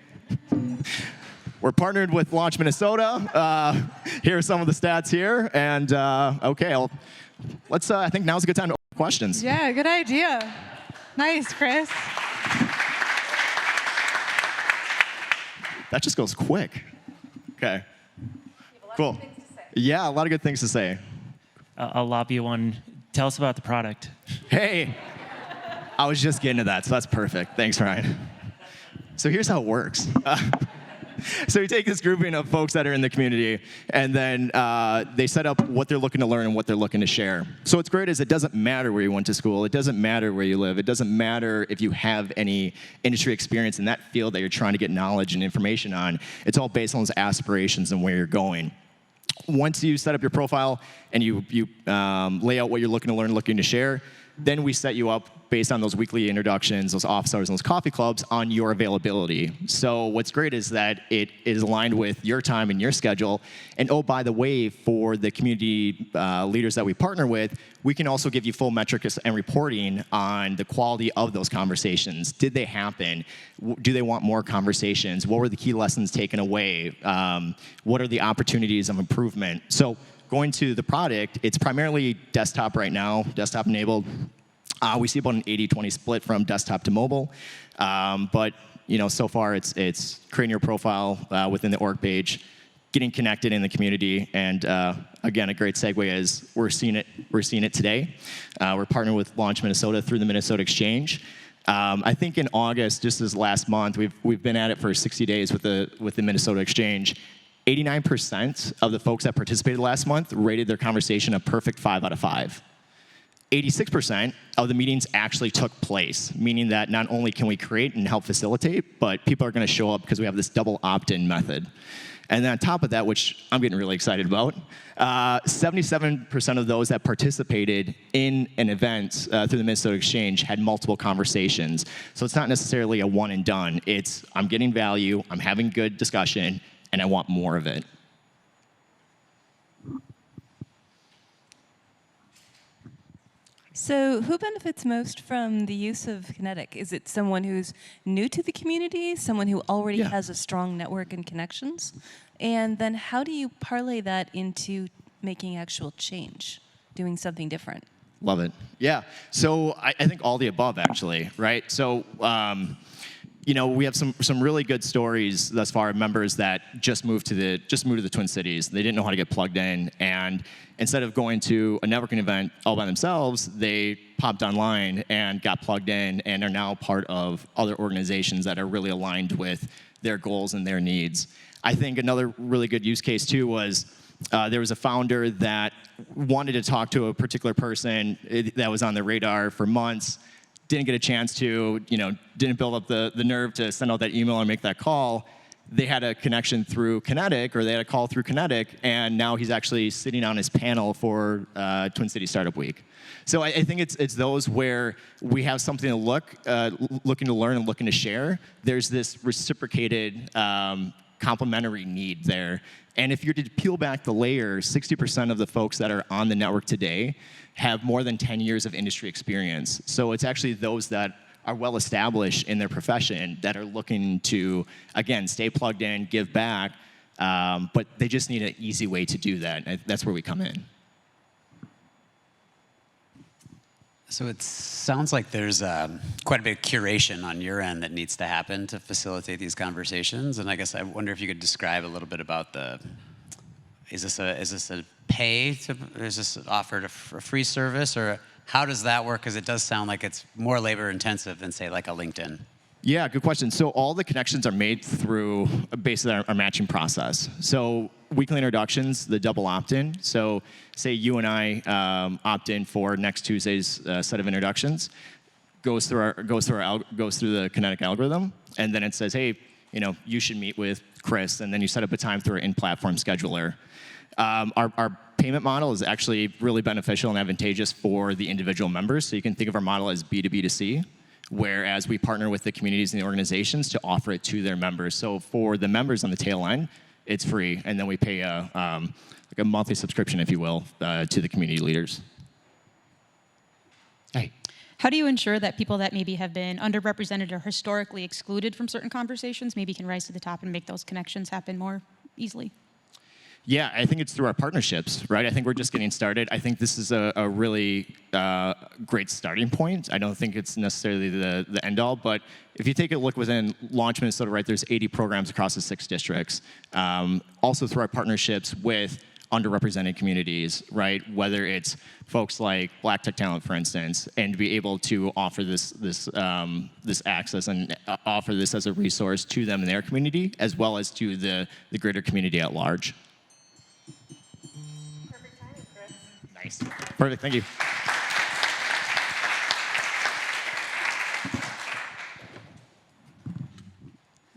We're partnered with Launch Minnesota. Here are some of the stats here. And okay, I think now's a good time to open questions. Yeah, good idea. Nice, Chris. That just goes quick. Okay. Cool. Yeah, a lot of good things to say. I'll lob you one. Tell us about the product. Hey, I was just getting to that, so that's perfect. Thanks, Ryan. So here's how it works. So you take this grouping of folks that are in the community, and then they set up what they're looking to learn and what they're looking to share. So what's great is it doesn't matter where you went to school. It doesn't matter where you live. It doesn't matter if you have any industry experience in that field that you're trying to get knowledge and information on. It's all based on those aspirations and where you're going. Once you set up your profile and you lay out what you're looking to learn, looking to share, then we set you up based on those weekly introductions, those office hours, and those coffee clubs on your availability. So what's great is that it is aligned with your time and your schedule. And oh, by the way, for the community leaders that we partner with, we can also give you full metrics and reporting on the quality of those conversations. Did they happen? Do they want more conversations? What were the key lessons taken away? What are the opportunities of improvement? So going to the product, it's primarily desktop right now, desktop enabled. We see about an 80-20 split from desktop to mobile. But so far it's creating your profile within the org page, getting connected in the community, and again, a great segue is we're seeing it today. We're partnering with Launch Minnesota through the Minnesota Exchange. I think in August, just as last month, we've been at it for 60 days with the Minnesota Exchange. 89% of the folks that participated last month rated their conversation a perfect 5 out of 5. 86% of the meetings actually took place, meaning that not only can we create and help facilitate, but people are going to show up because we have this double opt-in method. And then on top of that, which I'm getting really excited about, 77% of those that participated in an event through the Minnesota Exchange had multiple conversations. So it's not necessarily a one and done. It's I'm getting value, I'm having good discussion, and I want more of it. So who benefits most from the use of Kinetic? Is it someone who's new to the community, someone who already has a strong network and connections? And then how do you parlay that into making actual change, doing something different? Love it. Yeah. So I think all the above, actually, right? So we have some really good stories thus far of members that just moved to the Twin Cities. They didn't know how to get plugged in, and instead of going to a networking event all by themselves, they popped online and got plugged in and are now part of other organizations that are really aligned with their goals and their needs. I think another really good use case too was there was a founder that wanted to talk to a particular person that was on their radar for months. Didn't get a chance to, didn't build up the nerve to send out that email or make that call. They had a connection through Kinetic, or they had a call through Kinetic, and now he's actually sitting on his panel for Twin Cities Startup Week. So I think it's those where we have something to looking to learn and looking to share. There's this reciprocated complementary need there. And if you're to peel back the layers, 60% of the folks that are on the network today have more than 10 years of industry experience. So it's actually those that are well established in their profession that are looking to, again, stay plugged in, give back, but they just need an easy way to do that. And that's where we come in. So it sounds like there's quite a bit of curation on your end that needs to happen to facilitate these conversations. And I guess I wonder if you could describe a little bit about is this a pay to, is this offered a free service, or how does that work? Because it does sound like it's more labor intensive than, say, like a LinkedIn. Yeah, good question. So all the connections are made through basically our matching process. So weekly introductions, the double opt-in. So say you and I opt in for next Tuesday's set of introductions, goes through the Kinetic algorithm, and then it says, hey, you should meet with Chris, and then you set up a time through our in-platform scheduler. Our payment model is actually really beneficial and advantageous for the individual members. So you can think of our model as B2B2C, whereas we partner with the communities and the organizations to offer it to their members. So for the members on the tail line, it's free, and then we pay like a monthly subscription, if you will, to the community leaders. Hey. How do you ensure that people that maybe have been underrepresented or historically excluded from certain conversations maybe can rise to the top and make those connections happen more easily? Yeah, I think it's through our partnerships, right? I think we're just getting started. I think this is a really great starting point. I don't think it's necessarily the end all, but if you take a look within Launch Minnesota, right, there's 80 programs across the 6 districts. Also through our partnerships with underrepresented communities, right? Whether it's folks like Black Tech Talent, for instance, and to be able to offer this access and offer this as a resource to them in their community, as well as to the greater community at large. Perfect timing, Chris. Nice. Perfect, thank you.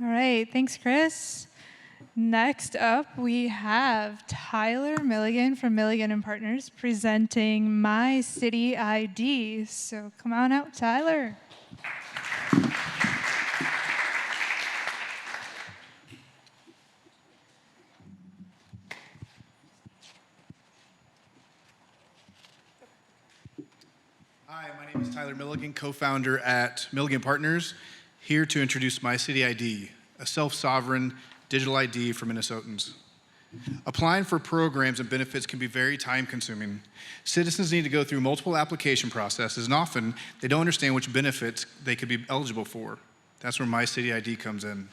All right, thanks, Chris. Next up, we have Tyler Milligan from Milligan & Partners presenting My City ID. So come on out, Tyler. Hi, my name is Tyler Milligan, co-founder at Milligan Partners, here to introduce My City ID, a self-sovereign digital ID for Minnesotans. Applying for programs and benefits can be very time-consuming. Citizens need to go through multiple application processes, and often they don't understand which benefits they could be eligible for. That's where My City ID comes in.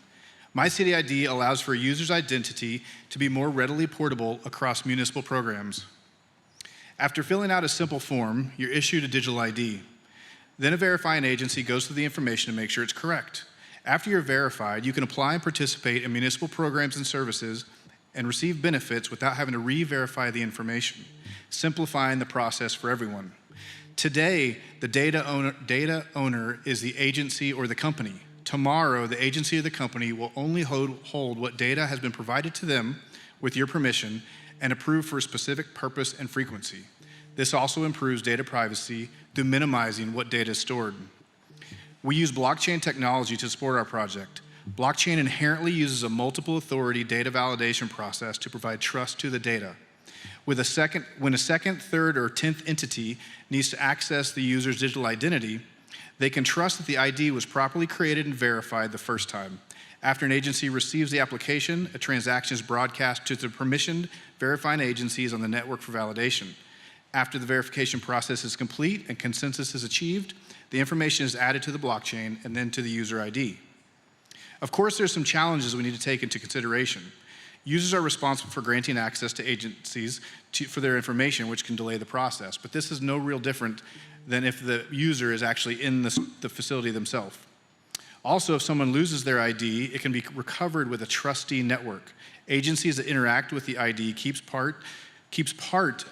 My City ID allows for a user's identity to be more readily portable across municipal programs. After filling out a simple form, you're issued a digital ID. Then a verifying agency goes through the information to make sure it's correct. After you're verified, you can apply and participate in municipal programs and services and receive benefits without having to re-verify the information, simplifying the process for everyone. Today, the data owner is the agency or the company. Tomorrow, the agency or the company will only hold what data has been provided to them with your permission and approved for a specific purpose and frequency. This also improves data privacy through minimizing what data is stored. We use blockchain technology to support our project. Blockchain inherently uses a multiple authority data validation process to provide trust to the data. When a second, third, or 10th entity needs to access the user's digital identity, they can trust that the ID was properly created and verified the first time. After an agency receives the application, a transaction is broadcast to the permissioned verifying agencies on the network for validation. After the verification process is complete and consensus is achieved, the information is added to the blockchain and then to the user ID. Of course, there's some challenges we need to take into consideration. Users are responsible for granting access to agencies for their information, which can delay the process. But this is no real different than if the user is actually in the facility themselves. Also, if someone loses their ID, it can be recovered with a trustee network. Agencies that interact with the ID keeps part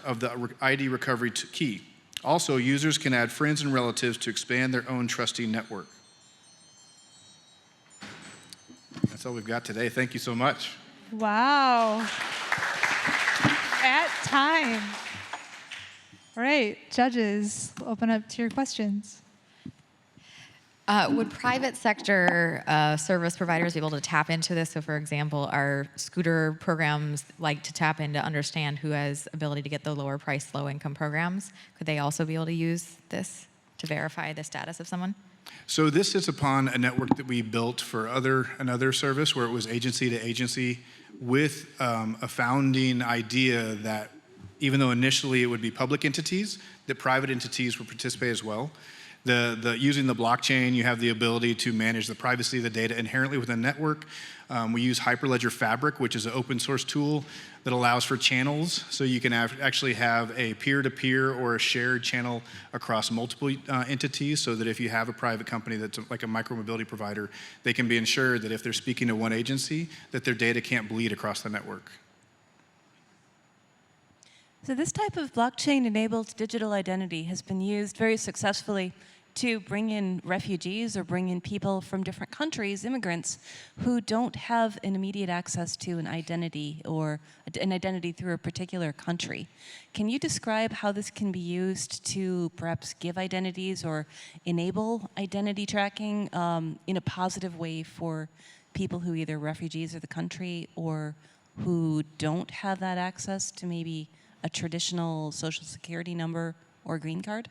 of the ID recovery key. Also, users can add friends and relatives to expand their own trustee network. That's all we've got today. Thank you so much. Wow. At time. All right, judges, open up to your questions. Would private sector service providers be able to tap into this? So for example, are scooter programs like to tap in to understand who has ability to get the lower price, low income programs? Could they also be able to use this to verify the status of someone? So this sits upon a network that we built for another service where it was agency to agency with a founding idea that even though initially it would be public entities, that private entities will participate as well. Using the blockchain, you have the ability to manage the privacy of the data inherently within a network. We use Hyperledger Fabric, which is an open source tool that allows for channels, so you can actually have a peer-to-peer or a shared channel across multiple entities, so that if you have a private company that's like a micromobility provider, they can be ensured that if they're speaking to one agency, that their data can't bleed across the network. So this type of blockchain-enabled digital identity has been used very successfully to bring in refugees or bring in people from different countries, immigrants, who don't have an immediate access to an identity or an identity through a particular country. Can you describe how this can be used to perhaps give identities or enable identity tracking in a positive way for people who either refugees of the country or who don't have that access to maybe a traditional social security number or green card?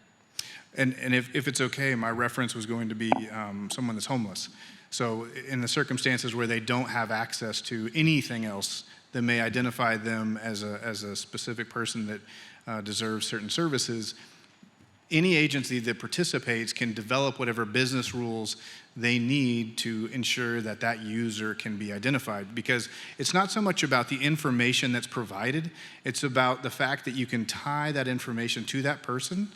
And if it's okay, my reference was going to be someone that's homeless. So in the circumstances where they don't have access to anything else that may identify them as a specific person that deserves certain services, any agency that participates can develop whatever business rules they need to ensure that that user can be identified. Because it's not so much about the information that's provided, it's about the fact that you can tie that information to that person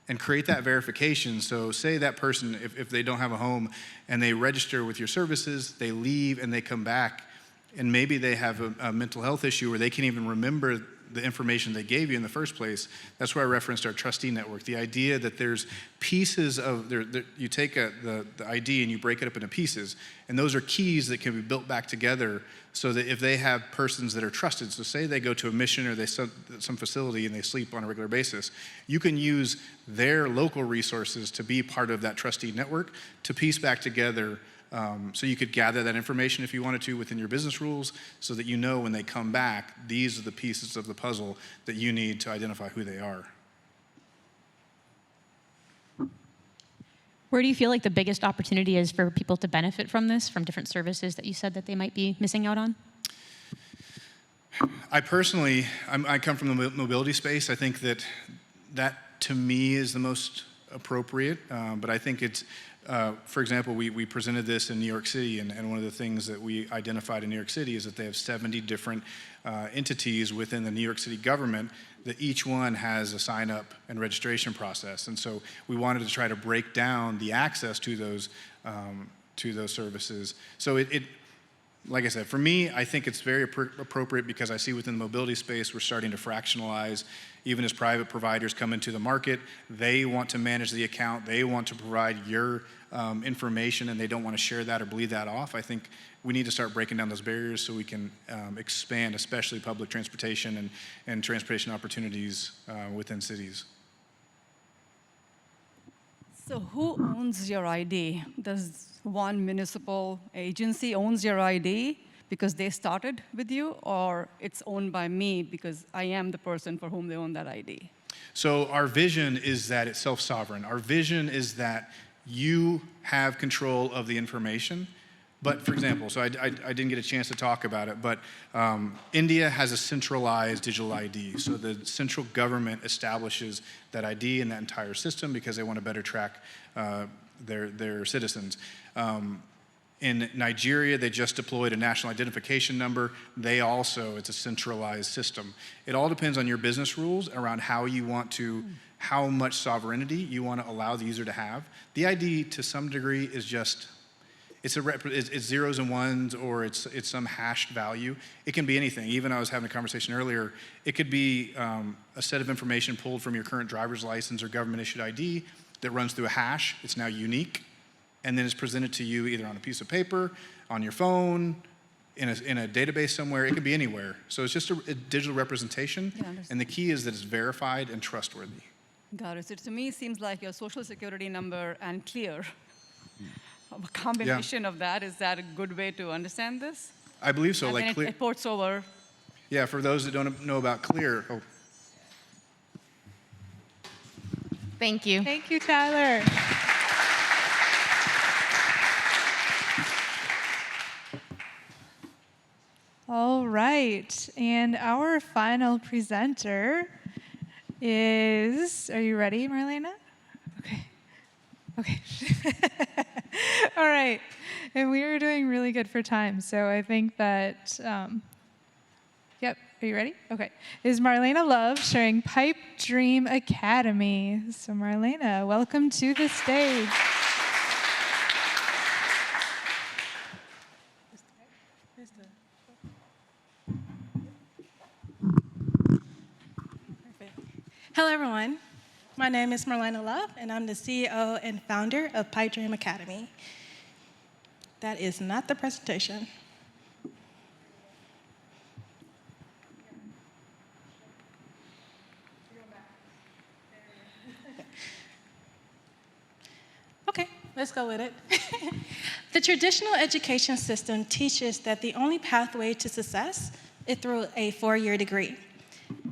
and create that verification. So say that person, if they don't have a home and they register with your services, they leave and they come back, and maybe they have a mental health issue or they can't even remember the information they gave you in the first place. That's why I referenced our trustee network. The idea that there's pieces of, you take the ID and you break it up into pieces, and those are keys that can be built back together so that if they have persons that are trusted, so say they go to a mission or they some facility and they sleep on a regular basis, you can use their local resources to be part of that trustee network to piece back together. So you could gather that information if you wanted to within your business rules so that you know when they come back, these are the pieces of the puzzle that you need to identify who they are. Where do you feel like the biggest opportunity is for people to benefit from this, from different services that you said that they might be missing out on? I personally, I come from the mobility space. I think that to me is the most appropriate, but I think it's, for example, we presented this in New York City, and one of the things that we identified in New York City is that they have 70 different entities within the New York City government that each one has a sign-up and registration process. And so we wanted to try to break down the access to those services. So like I said, for me, I think it's very appropriate because I see within the mobility space, we're starting to fractionalize. Even as private providers come into the market, they want to manage the account, they want to provide your information, and they don't want to share that or bleed that off. I think we need to start breaking down those barriers so we can expand, especially public transportation and transportation opportunities within cities. So who owns your ID? Does one municipal agency owns your ID because they started with you, or it's owned by me because I am the person for whom they own that ID? So our vision is that it's self-sovereign. Our vision is that you have control of the information. But for example, so I didn't get a chance to talk about it, but India has a centralized digital ID. So the central government establishes that ID in that entire system because they want to better track their citizens. In Nigeria, they just deployed a national identification number. It's a centralized system. It all depends on your business rules around how much sovereignty you want to allow the user to have. The ID, to some degree, is just, it's zeros and ones, or it's some hashed value. It can be anything. Even I was having a conversation earlier, it could be a set of information pulled from your current driver's license or government-issued ID that runs through a hash. It's now unique. And then it's presented to you either on a piece of paper, on your phone, in a database somewhere. It could be anywhere. So it's just a digital representation, and the key is that it's verified and trustworthy. Got it. So to me, it seems like your social security number and clear. A combination of that, is that a good way to understand this? I believe so. And then it ports over. Yeah, for those that don't know about Clear. Oh. Thank you. Thank you, Tyler. All right, and our final presenter is, are you ready, Marlena? Okay. Okay. All right. And we are doing really good for time. So I think that, yep. Are you ready? Okay. Is Marlena Love sharing Pipe Dream Academy. So Marlena, welcome to the stage. Hello, everyone. My name is Marlena Love, and I'm the CEO and founder of Pipe Dream Academy. That is not the presentation. Okay, let's go with it. The traditional education system teaches that the only pathway to success is through a 4-year degree.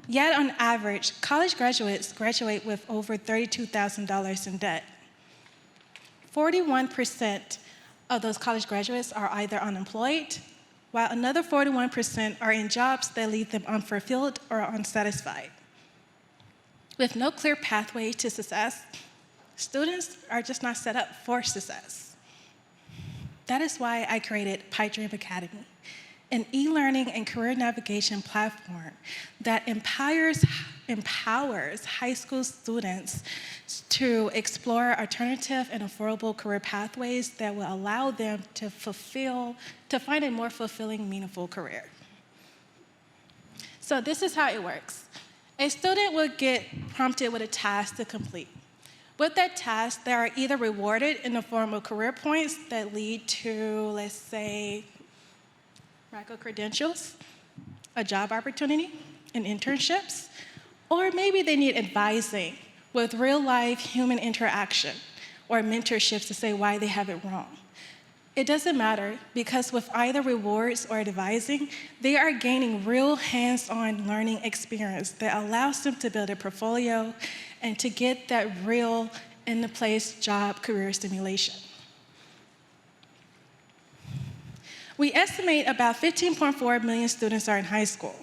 Yet, on average, college graduates graduate with over $32,000 in debt. 41% of those college graduates are either unemployed, while another 41% are in jobs that leave them unfulfilled or unsatisfied. With no clear pathway to success, students are just not set up for success. That is why I created Pipe Dream Academy, an e-learning and career navigation platform that empowers high school students to explore alternative and affordable career pathways that will allow them to find a more fulfilling, meaningful career. So this is how it works. A student will get prompted with a task to complete. With that task, they are either rewarded in the form of career points that lead to, let's say, credentials, a job opportunity, and internships, or maybe they need advising with real-life human interaction or mentorships to say why they have it wrong. It doesn't matter, because with either rewards or advising, they are gaining real hands-on learning experience that allows them to build a portfolio and to get that real in-the-place job career stimulation. We estimate about 15.4 million students are in high school.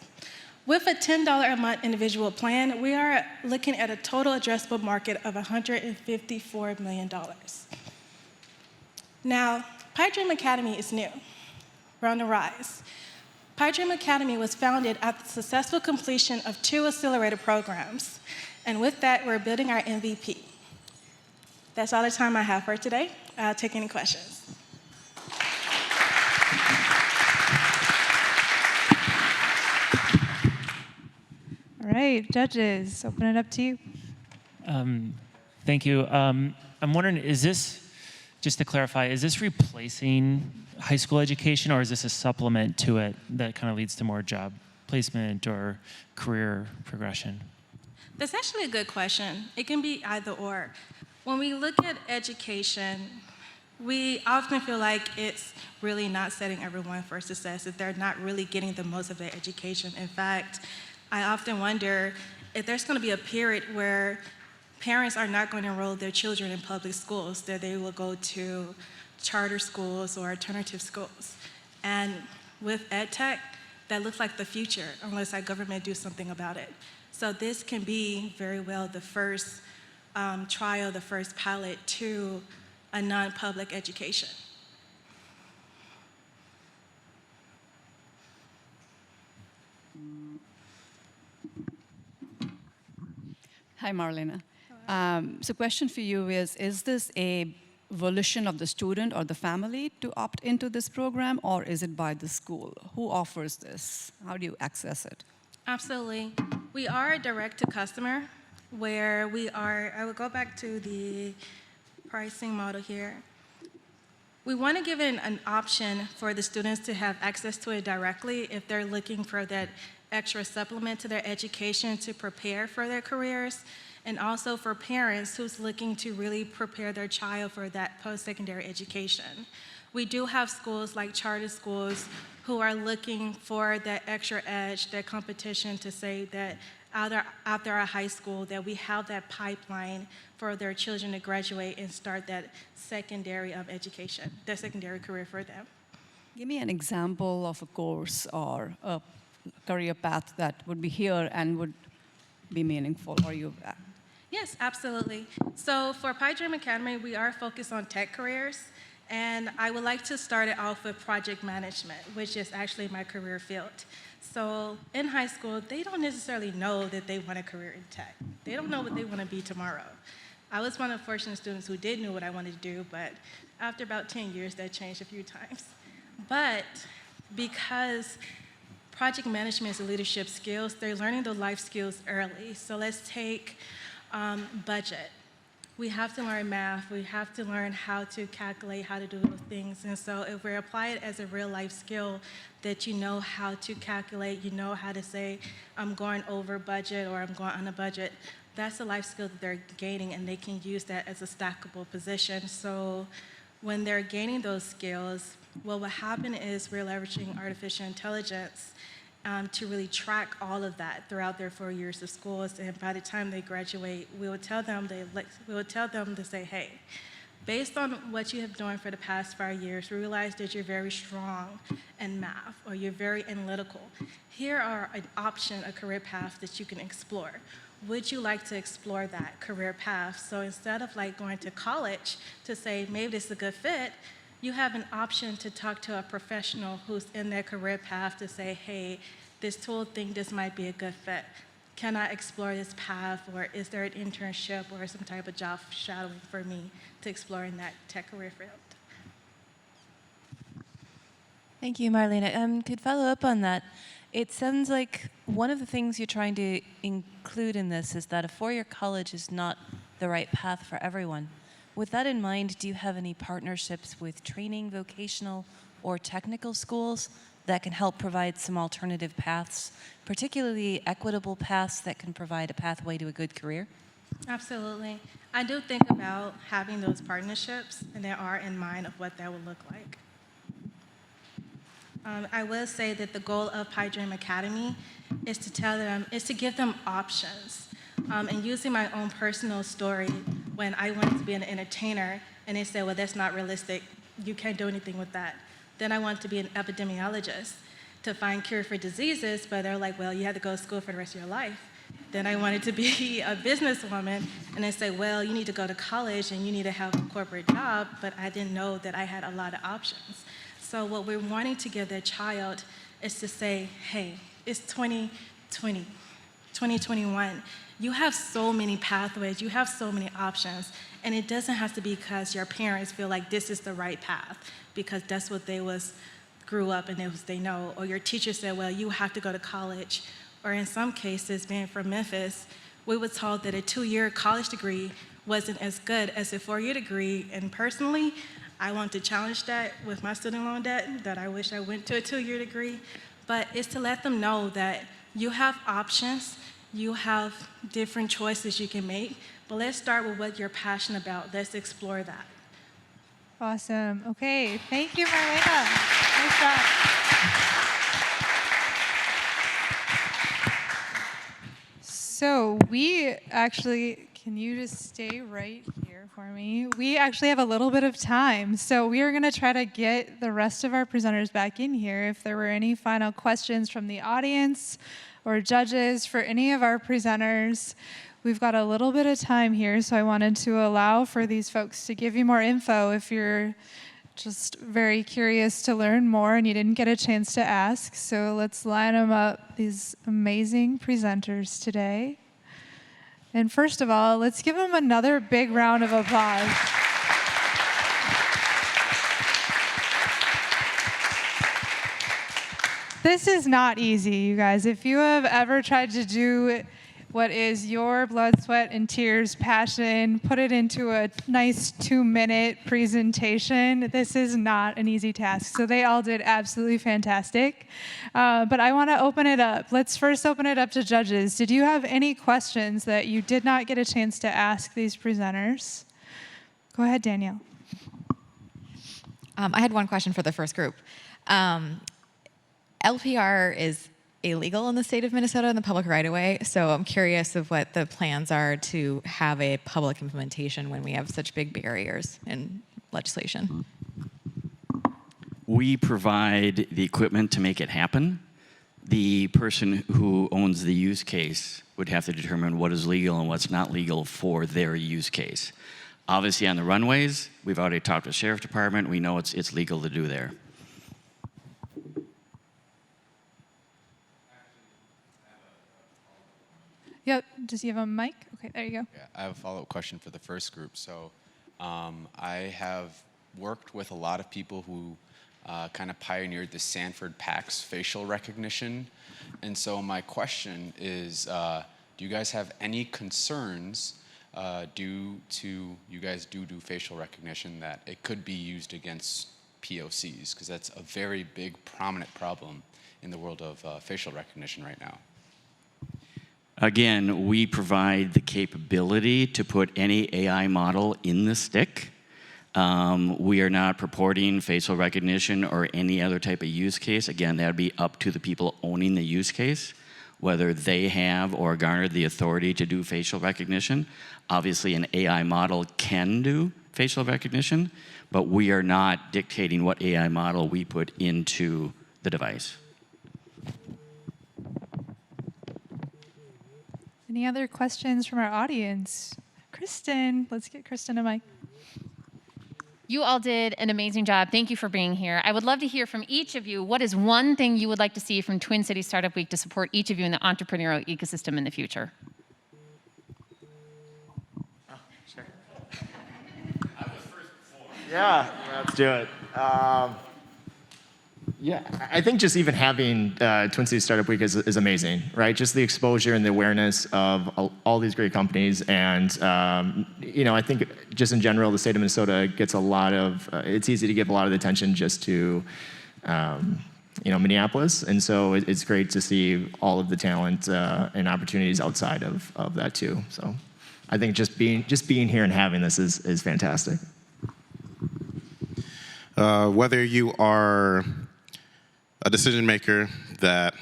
With a $10 a month individual plan, we are looking at a total addressable market of $154 million. Now, Pipe Dream Academy is new. We're on the rise. Pipe Dream Academy was founded after the successful completion of 2 accelerator programs. And with that, we're building our MVP. That's all the time I have for today. I'll take any questions. All right, judges, open it up to you. Thank you. I'm wondering, is this, just to clarify, is this replacing high school education, or is this a supplement to it that kind of leads to more job placement or career progression? That's actually a good question. It can be either or. When we look at education, we often feel like it's really not setting everyone for success, if they're not really getting the most of their education. In fact, I often wonder if there's going to be a period where parents are not going to enroll their children in public schools, that they will go to charter schools or alternative schools. And with ed tech, that looks like the future, unless our government do something about it. So this can be very well the first trial, the first pilot to a non-public education. Hi, Marlena. So question for you is this a volition of the student or the family to opt into this program, or is it by the school? Who offers this? How do you access it? Absolutely. We are direct to customer, where we are, I will go back to the pricing model here. We want to give it an option for the students to have access to it directly if they're looking for that extra supplement to their education to prepare for their careers, and also for parents who's looking to really prepare their child for that post-secondary education. We do have schools like charter schools who are looking for that extra edge, that competition to say that after our high school that we have that pipeline for their children to graduate and start that secondary education, that secondary career for them. Give me an example of a course or a career path that would be here and would be meaningful, or you? Yes, absolutely. So for Pi Dream Academy, we are focused on tech careers. And I would like to start it off with project management, which is actually my career field. So in high school, they don't necessarily know that they want a career in tech. They don't know what they want to be tomorrow. I was one of the fortunate students who did know what I wanted to do, but after about 10 years, that changed a few times. But because project management is a leadership skills, they're learning the life skills early. So let's take budget. We have to learn math. We have to learn how to calculate, how to do those things. And so if we apply it as a real life skill, that you know how to calculate, you know how to say, I'm going over budget or I'm going on a budget, that's a life skill that they're gaining, and they can use that as a stackable position. So when they're gaining those skills, well, what happen is we're leveraging artificial intelligence to really track all of that throughout their 4 years of schools. And by the time they graduate, we will tell them to say, hey, based on what you have done for the past 5 years, we realize that you're very strong in math or you're very analytical. Here are an option, a career path that you can explore. Would you like to explore that career path? So instead of like going to college to say, maybe this is a good fit, you have an option to talk to a professional who's in their career path to say, hey, this tool think this might be a good fit. Can I explore this path, or is there an internship or some type of job shadowing for me to explore in that tech career field? Thank you, Marlene. Could follow up on that. It sounds like one of the things you're trying to include in this is that a four-year college is not the right path for everyone. With that in mind, do you have any partnerships with training, vocational, or technical schools that can help provide some alternative paths, particularly equitable paths that can provide a pathway to a good career? Absolutely. I do think about having those partnerships, and there are in mind of what that would look like. I will say that the goal of Pi Dream Academy is to give them options. And using my own personal story, when I wanted to be an entertainer, and they said, well, that's not realistic, you can't do anything with that. Then I wanted to be an epidemiologist to find cure for diseases, but they're like, well, you have to go to school for the rest of your life. Then I wanted to be a businesswoman, and they said, well, you need to go to college and you need to have a corporate job, but I didn't know that I had a lot of options. So what we're wanting to give their child is to say, hey, it's 2020, 2021. You have so many pathways, you have so many options, and it doesn't have to be because your parents feel like this is the right path, because that's what they grew up and they know, or your teacher said, well, you have to go to college. Or in some cases, being from Memphis, we were told that a 2-year college degree wasn't as good as a 4-year degree, and personally, I want to challenge that with my student loan debt, that I wish I went to a 2-year degree, but it's to let them know that you have options, you have different choices you can make, but let's start with what you're passionate about. Let's explore that. Awesome. Okay, thank you, Marlena. Nice job. So we actually, can you just stay right here for me? We actually have a little bit of time, so we are going to try to get the rest of our presenters back in here. If there were any final questions from the audience or judges for any of our presenters, we've got a little bit of time here, so I wanted to allow for these folks to give you more info if you're just very curious to learn more and you didn't get a chance to ask. So let's line them up, these amazing presenters today. And first of all, let's give them another big round of applause. This is not easy, you guys. If you have ever tried to do what is your blood, sweat, and tears passion, put it into a nice 2-minute presentation, this is not an easy task. So they all did absolutely fantastic. But I want to open it up. Let's first open it up to judges. Did you have any questions that you did not get a chance to ask these presenters? Go ahead, Danielle. I had one question for the first group. LPR is illegal in the state of Minnesota in the public right-of-way, so I'm curious of what the plans are to have a public implementation when we have such big barriers in legislation. We provide the equipment to make it happen. the person who owns the use case would have to determine what is legal and what's not legal for their use case. Obviously, on the runways, we've already talked to the sheriff department. We know it's legal to do there. Yep. Does he have a mic? Okay, there you go. Yeah, I have a follow-up question for the first group. So I have worked with a lot of people who kind of pioneered the Sanford PACS facial recognition. And so my question is, do you guys have any concerns due to you guys do facial recognition that it could be used against POCs? Because that's a very big, prominent problem in the world of facial recognition right now. Again, we provide the capability to put any AI model in the stick. We are not purporting facial recognition or any other type of use case. Again, that would be up to the people owning the use case, whether they have or garnered the authority to do facial recognition. Obviously, an AI model can do facial recognition, but we are not dictating what AI model we put into the device. Any other questions from our audience? Kristen, let's get Kristen a mic. You all did an amazing job. Thank you for being here. I would love to hear from each of you, what is one thing you would like to see from Twin Cities Startup Week to support each of you in the entrepreneurial ecosystem in the future? Oh, sure. I was first before. Yeah, let's do it. Yeah, I think just even having Twin Cities Startup Week is amazing, right? Just the exposure and the awareness of all these great companies. And, I think just in general, the state of Minnesota gets a lot of, it's easy to give a lot of the attention just to, Minneapolis. And so it's great to see all of the talent and opportunities outside of that too. So I think just being here and having this is fantastic. Whether you are a decision maker that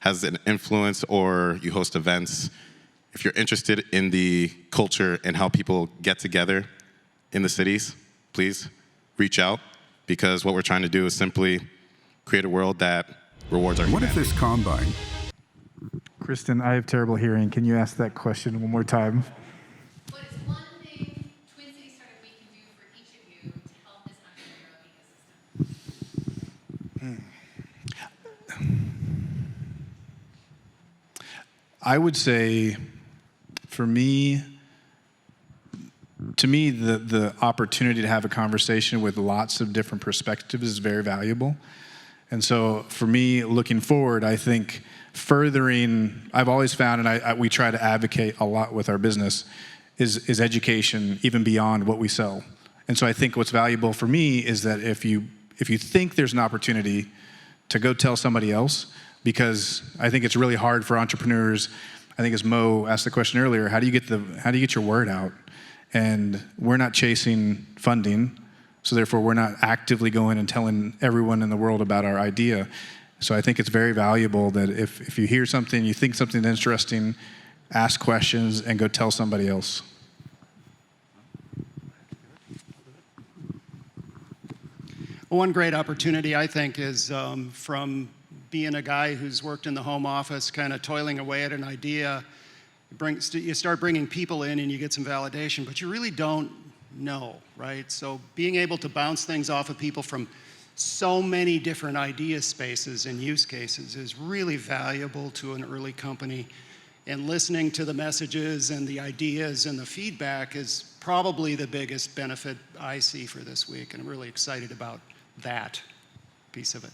has an influence or you host events, if you're interested in the culture and how people get together in the cities, please reach out, because what we're trying to do is simply create a world that rewards our humanity. What if this combine? Kristen, I have terrible hearing. Can you ask that question one more time? What is one thing Twin Cities Startup Week can do for each of you to help this entrepreneurial ecosystem? I would say, to me, the opportunity to have a conversation with lots of different perspectives is very valuable. And so for me, looking forward, I think I've always found, and we try to advocate a lot with our business, is education, even beyond what we sell. And so I think what's valuable for me is that if you think there's an opportunity to go tell somebody else, because I think it's really hard for entrepreneurs. I think as Mo asked the question earlier, how do you get your word out? And we're not chasing funding, so therefore we're not actively going and telling everyone in the world about our idea. So I think it's very valuable that if you hear something, you think something's interesting, ask questions and go tell somebody else. One great opportunity, I think, is from being a guy who's worked in the home office, kind of toiling away at an idea. You start bringing people in and you get some validation, but you really don't know, right? So being able to bounce things off of people from so many different idea spaces and use cases is really valuable to an early company. And listening to the messages and the ideas and the feedback is probably the biggest benefit I see for this week, and I'm really excited about that piece of it.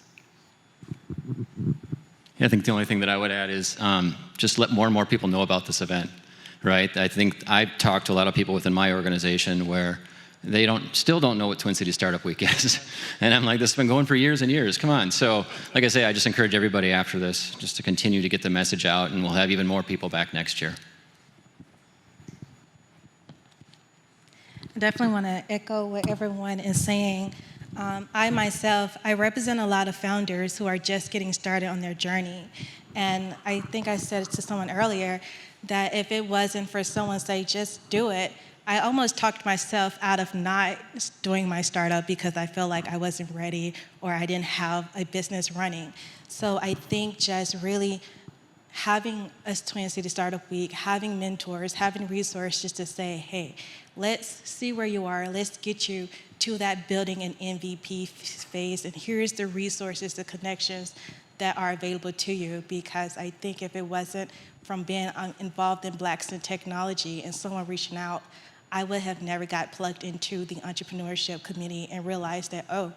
Yeah, I think the only thing that I would add is just let more and more people know about this event, right? I think I've talked to a lot of people within my organization where they still don't know what Twin Cities Startup Week is. And I'm like, this has been going for years and years, come on. So like I say, I just encourage everybody after this just to continue to get the message out, and we'll have even more people back next year. I definitely want to echo what everyone is saying. I represent a lot of founders who are just getting started on their journey. And I think I said to someone earlier that if it wasn't for someone say, just do it, I almost talked myself out of not doing my startup because I felt like I wasn't ready or I didn't have a business running. So I think just really having a Twin City Startup Week, having mentors, having resources to say, hey, let's see where you are, let's get you to that building and MVP phase, and here's the resources, the connections that are available to you, because I think if it wasn't from being involved in Blacks in Technology and someone reaching out, I would have never got plugged into the entrepreneurship community and realized that, oh,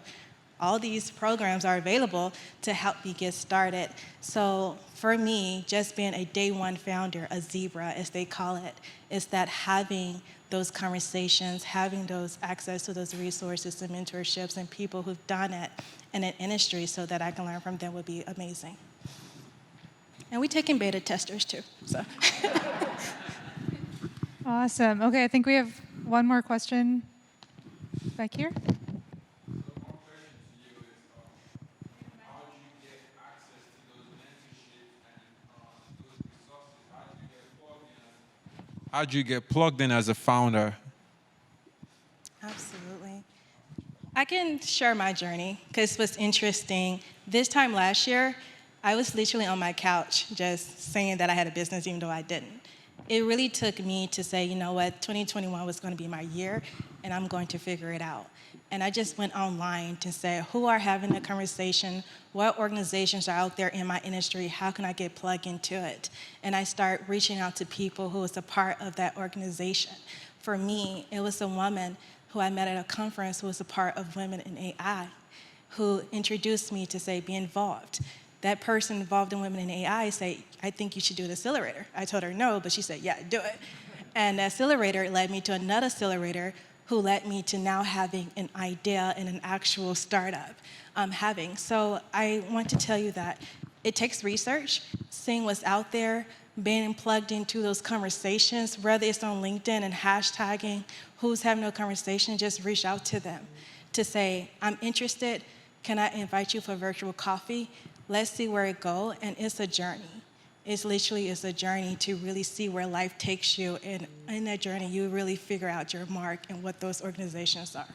all these programs are available to help me get started. So for me, just being a day one founder, a zebra as they call it, is that having those conversations, having those access to those resources and mentorships and people who've done it in an industry so that I can learn from them would be amazing. And we're taking beta testers too, so. Awesome. Okay, I think we have one more question back here. How do you get plugged in as a founder? Absolutely. I can share my journey, because what's interesting, this time last year, I was literally on my couch just saying that I had a business even though I didn't. It really took me to say, you know what, 2021 was going to be my year, and I'm going to figure it out. And I just went online to say, who are having a conversation? What organizations are out there in my industry? How can I get plugged into it? And I start reaching out to people who was a part of that organization. For me, it was a woman who I met at a conference who was a part of Women in AI, who introduced me to say, be involved. That person involved in Women in AI said, I think you should do the accelerator. I told her no, but she said, yeah, do it. And the accelerator led me to another accelerator who led me to now having an idea and an actual startup having. So I want to tell you that it takes research, seeing what's out there, being plugged into those conversations, whether it's on LinkedIn and hashtagging who's having no conversation, just reach out to them to say, I'm interested, can I invite you for a virtual coffee? Let's see where it goes, and it's a journey. It's literally a journey to really see where life takes you, and in that journey, you really figure out your mark and what those organizations are.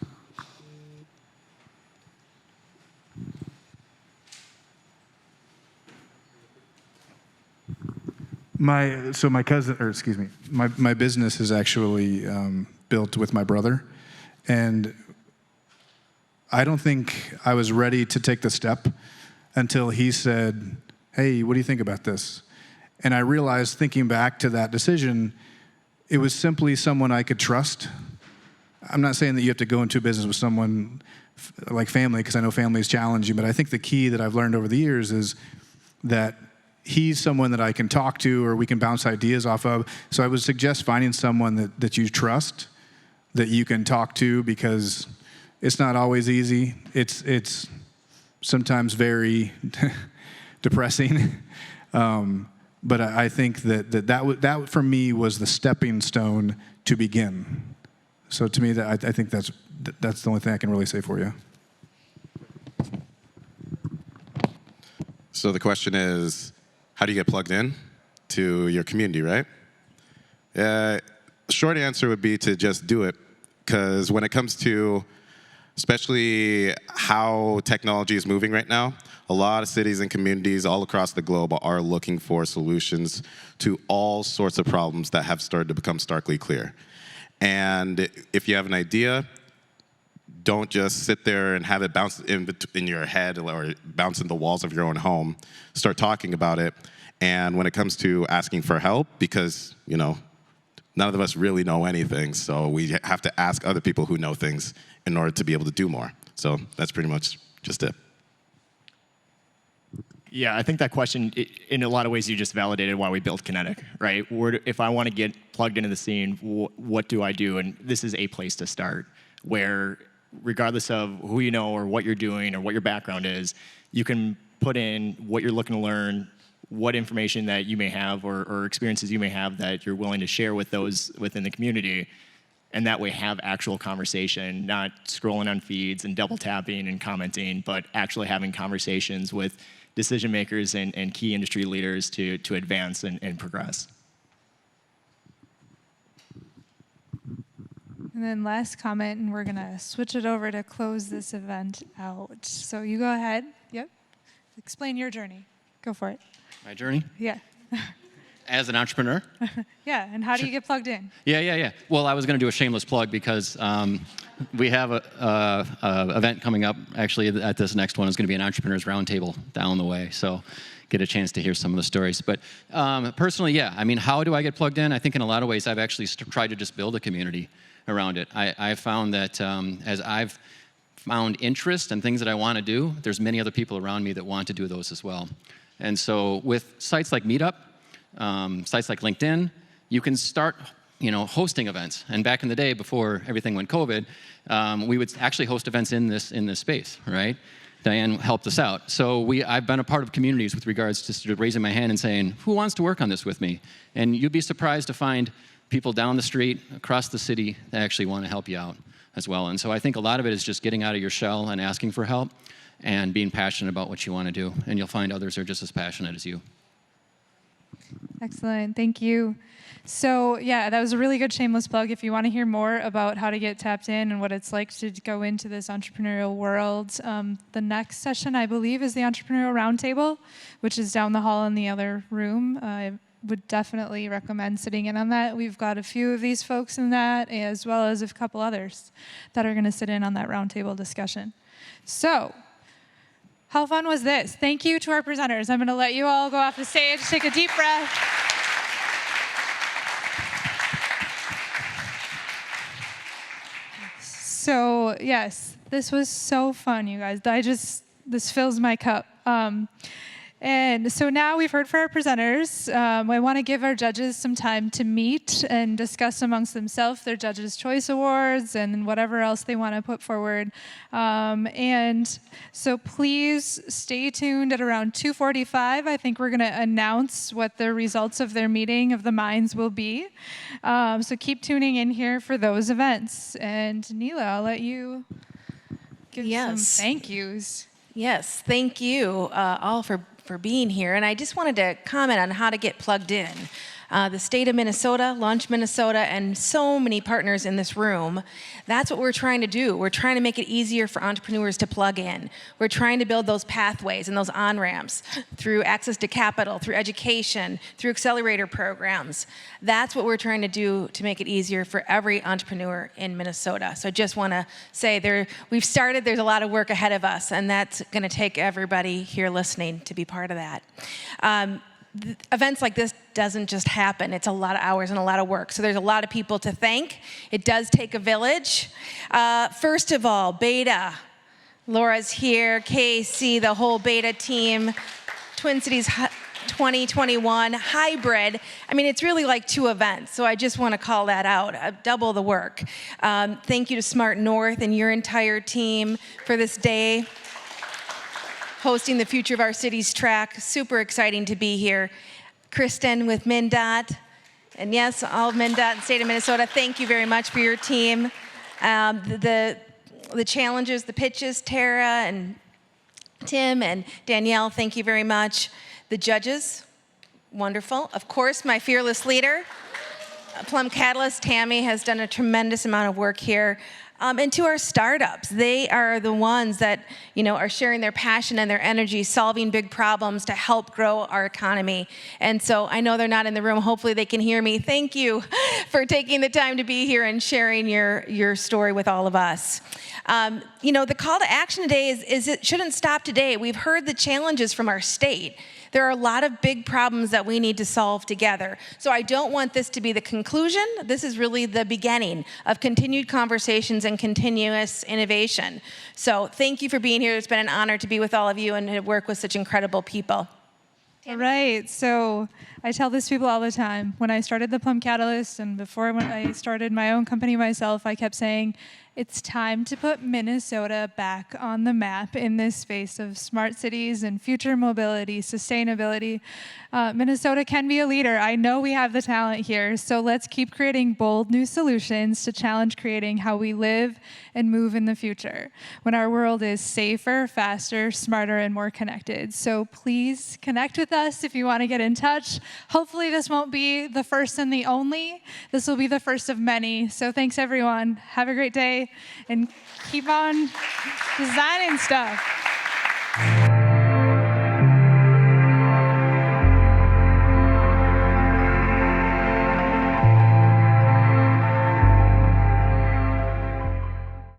My cousin, or excuse me, my business is actually built with my brother, and I don't think I was ready to take the step until he said, hey, what do you think about this? And I realized, thinking back to that decision, it was simply someone I could trust. I'm not saying that you have to go into business with someone like family, because I know family is challenging, but I think the key that I've learned over the years is that he's someone that I can talk to or we can bounce ideas off of. So I would suggest finding someone that you trust, that you can talk to, because it's not always easy. It's sometimes very depressing. But I think that for me was the stepping stone to begin. So to me, I think that's the only thing I can really say for you. So the question is, how do you get plugged in to your community, right? The short answer would be to just do it, because when it comes to especially how technology is moving right now, a lot of cities and communities all across the globe are looking for solutions to all sorts of problems that have started to become starkly clear. And if you have an idea, don't just sit there and have it bounce in your head or bounce in the walls of your own home. Start talking about it. And when it comes to asking for help, because, you know, none of us really know anything, so we have to ask other people who know things in order to be able to do more. So that's pretty much just it. Yeah, I think that question, in a lot of ways, you just validated why we built Kinetic, right? If I want to get plugged into the scene, what do I do? And this is a place to start, where regardless of who you know or what you're doing or what your background is, you can put in what you're looking to learn, what information that you may have or experiences you may have that you're willing to share with those within the community, and that way have actual conversation, not scrolling on feeds and double tapping and commenting, but actually having conversations with decision makers and key industry leaders to advance and progress. And then last comment, and we're going to switch it over to close this event out. So you go ahead. Yep. Explain your journey. Go for it. My journey? Yeah. As an entrepreneur? Yeah, and how do you get plugged in? Yeah. Well, I was going to do a shameless plug because we have a event coming up. Actually, at this next one is going to be an entrepreneurs roundtable down the way. So get a chance to hear some of the stories. But personally, yeah. I mean, how do I get plugged in? I think in a lot of ways, I've actually tried to just build a community around it. I've found that as I've found interest and things that I want to do, there's many other people around me that want to do those as well. And so with sites like Meetup, sites like LinkedIn, you can start, hosting events. And back in the day, before everything went COVID, we would actually host events in this space, right? Diane helped us out. So I've been a part of communities with regards to sort of raising my hand and saying, who wants to work on this with me? And you'd be surprised to find people down the street, across the city, that actually want to help you out as well. And so I think a lot of it is just getting out of your shell and asking for help and being passionate about what you want to do. And you'll find others are just as passionate as you. Excellent. Thank you. So yeah, that was a really good shameless plug. If you want to hear more about how to get tapped in and what it's like to go into this entrepreneurial world, the next session, I believe, is the Entrepreneurial Roundtable, which is down the hall in the other room. I would definitely recommend sitting in on that. We've got a few of these folks in that, as well as a couple others that are going to sit in on that roundtable discussion. So, how fun was this? Thank you to our presenters. I'm going to let you all go off the stage, take a deep breath. So, yes, this was so fun, you guys. This fills my cup. And so now we've heard from our presenters. I want to give our judges some time to meet and discuss amongst themselves their Judges' Choice Awards and whatever else they want to put forward. And so please stay tuned at around 2:45. I think we're going to announce what the results of their meeting of the minds will be. So keep tuning in here for those events. And Neela, I'll let you give some thank yous. Yes, thank you all for being here. And I just wanted to comment on how to get plugged in. The state of Minnesota, Launch Minnesota, and so many partners in this room, that's what we're trying to do. We're trying to make it easier for entrepreneurs to plug in. We're trying to build those pathways and those on-ramps through access to capital, through education, through accelerator programs. That's what we're trying to do to make it easier for every entrepreneur in Minnesota. So I just want to say we've started, there's a lot of work ahead of us, and that's going to take everybody here listening to be part of that. Events like this doesn't just happen. It's a lot of hours and a lot of work. So there's a lot of people to thank. It does take a village. First of all, Beta. Laura's here, KC, the whole Beta team, Twin Cities 2021, hybrid. I mean, it's really like two events. So I just want to call that out. Double the work. Thank you to Smart North and your entire team for this day, hosting the Future of Our Cities track. Super exciting to be here. Kristen with MnDOT, and yes, all of MnDOT and state of Minnesota, thank you very much for your team. The challenges, the pitches, Tara and Tim and Danielle, thank you very much. The judges, wonderful. Of course, my fearless leader, Plum Catalyst, Tammy, has done a tremendous amount of work here. And to our startups, they are the ones that are sharing their passion and their energy, solving big problems to help grow our economy. And so I know they're not in the room. Hopefully they can hear me. Thank you for taking the time to be here and sharing your story with all of us. The call to action today is it shouldn't stop today. We've heard the challenges from our state. There are a lot of big problems that we need to solve together. So I don't want this to be the conclusion. This is really the beginning of continued conversations and continuous innovation. So thank you for being here. It's been an honor to be with all of you and to work with such incredible people. All right, so I tell this to people all the time. When I started the Plum Catalyst and before when I started my own company myself, I kept saying, It's time to put Minnesota back on the map in this space of smart cities and future mobility, sustainability. Minnesota can be a leader. I know we have the talent here, so let's keep creating bold new solutions to challenge creating how we live and move in the future when our world is safer, faster, smarter, and more connected. So please connect with us if you want to get in touch. Hopefully this won't be the first and the only. This will be the first of many. So thanks, everyone. Have a great day and keep on designing stuff.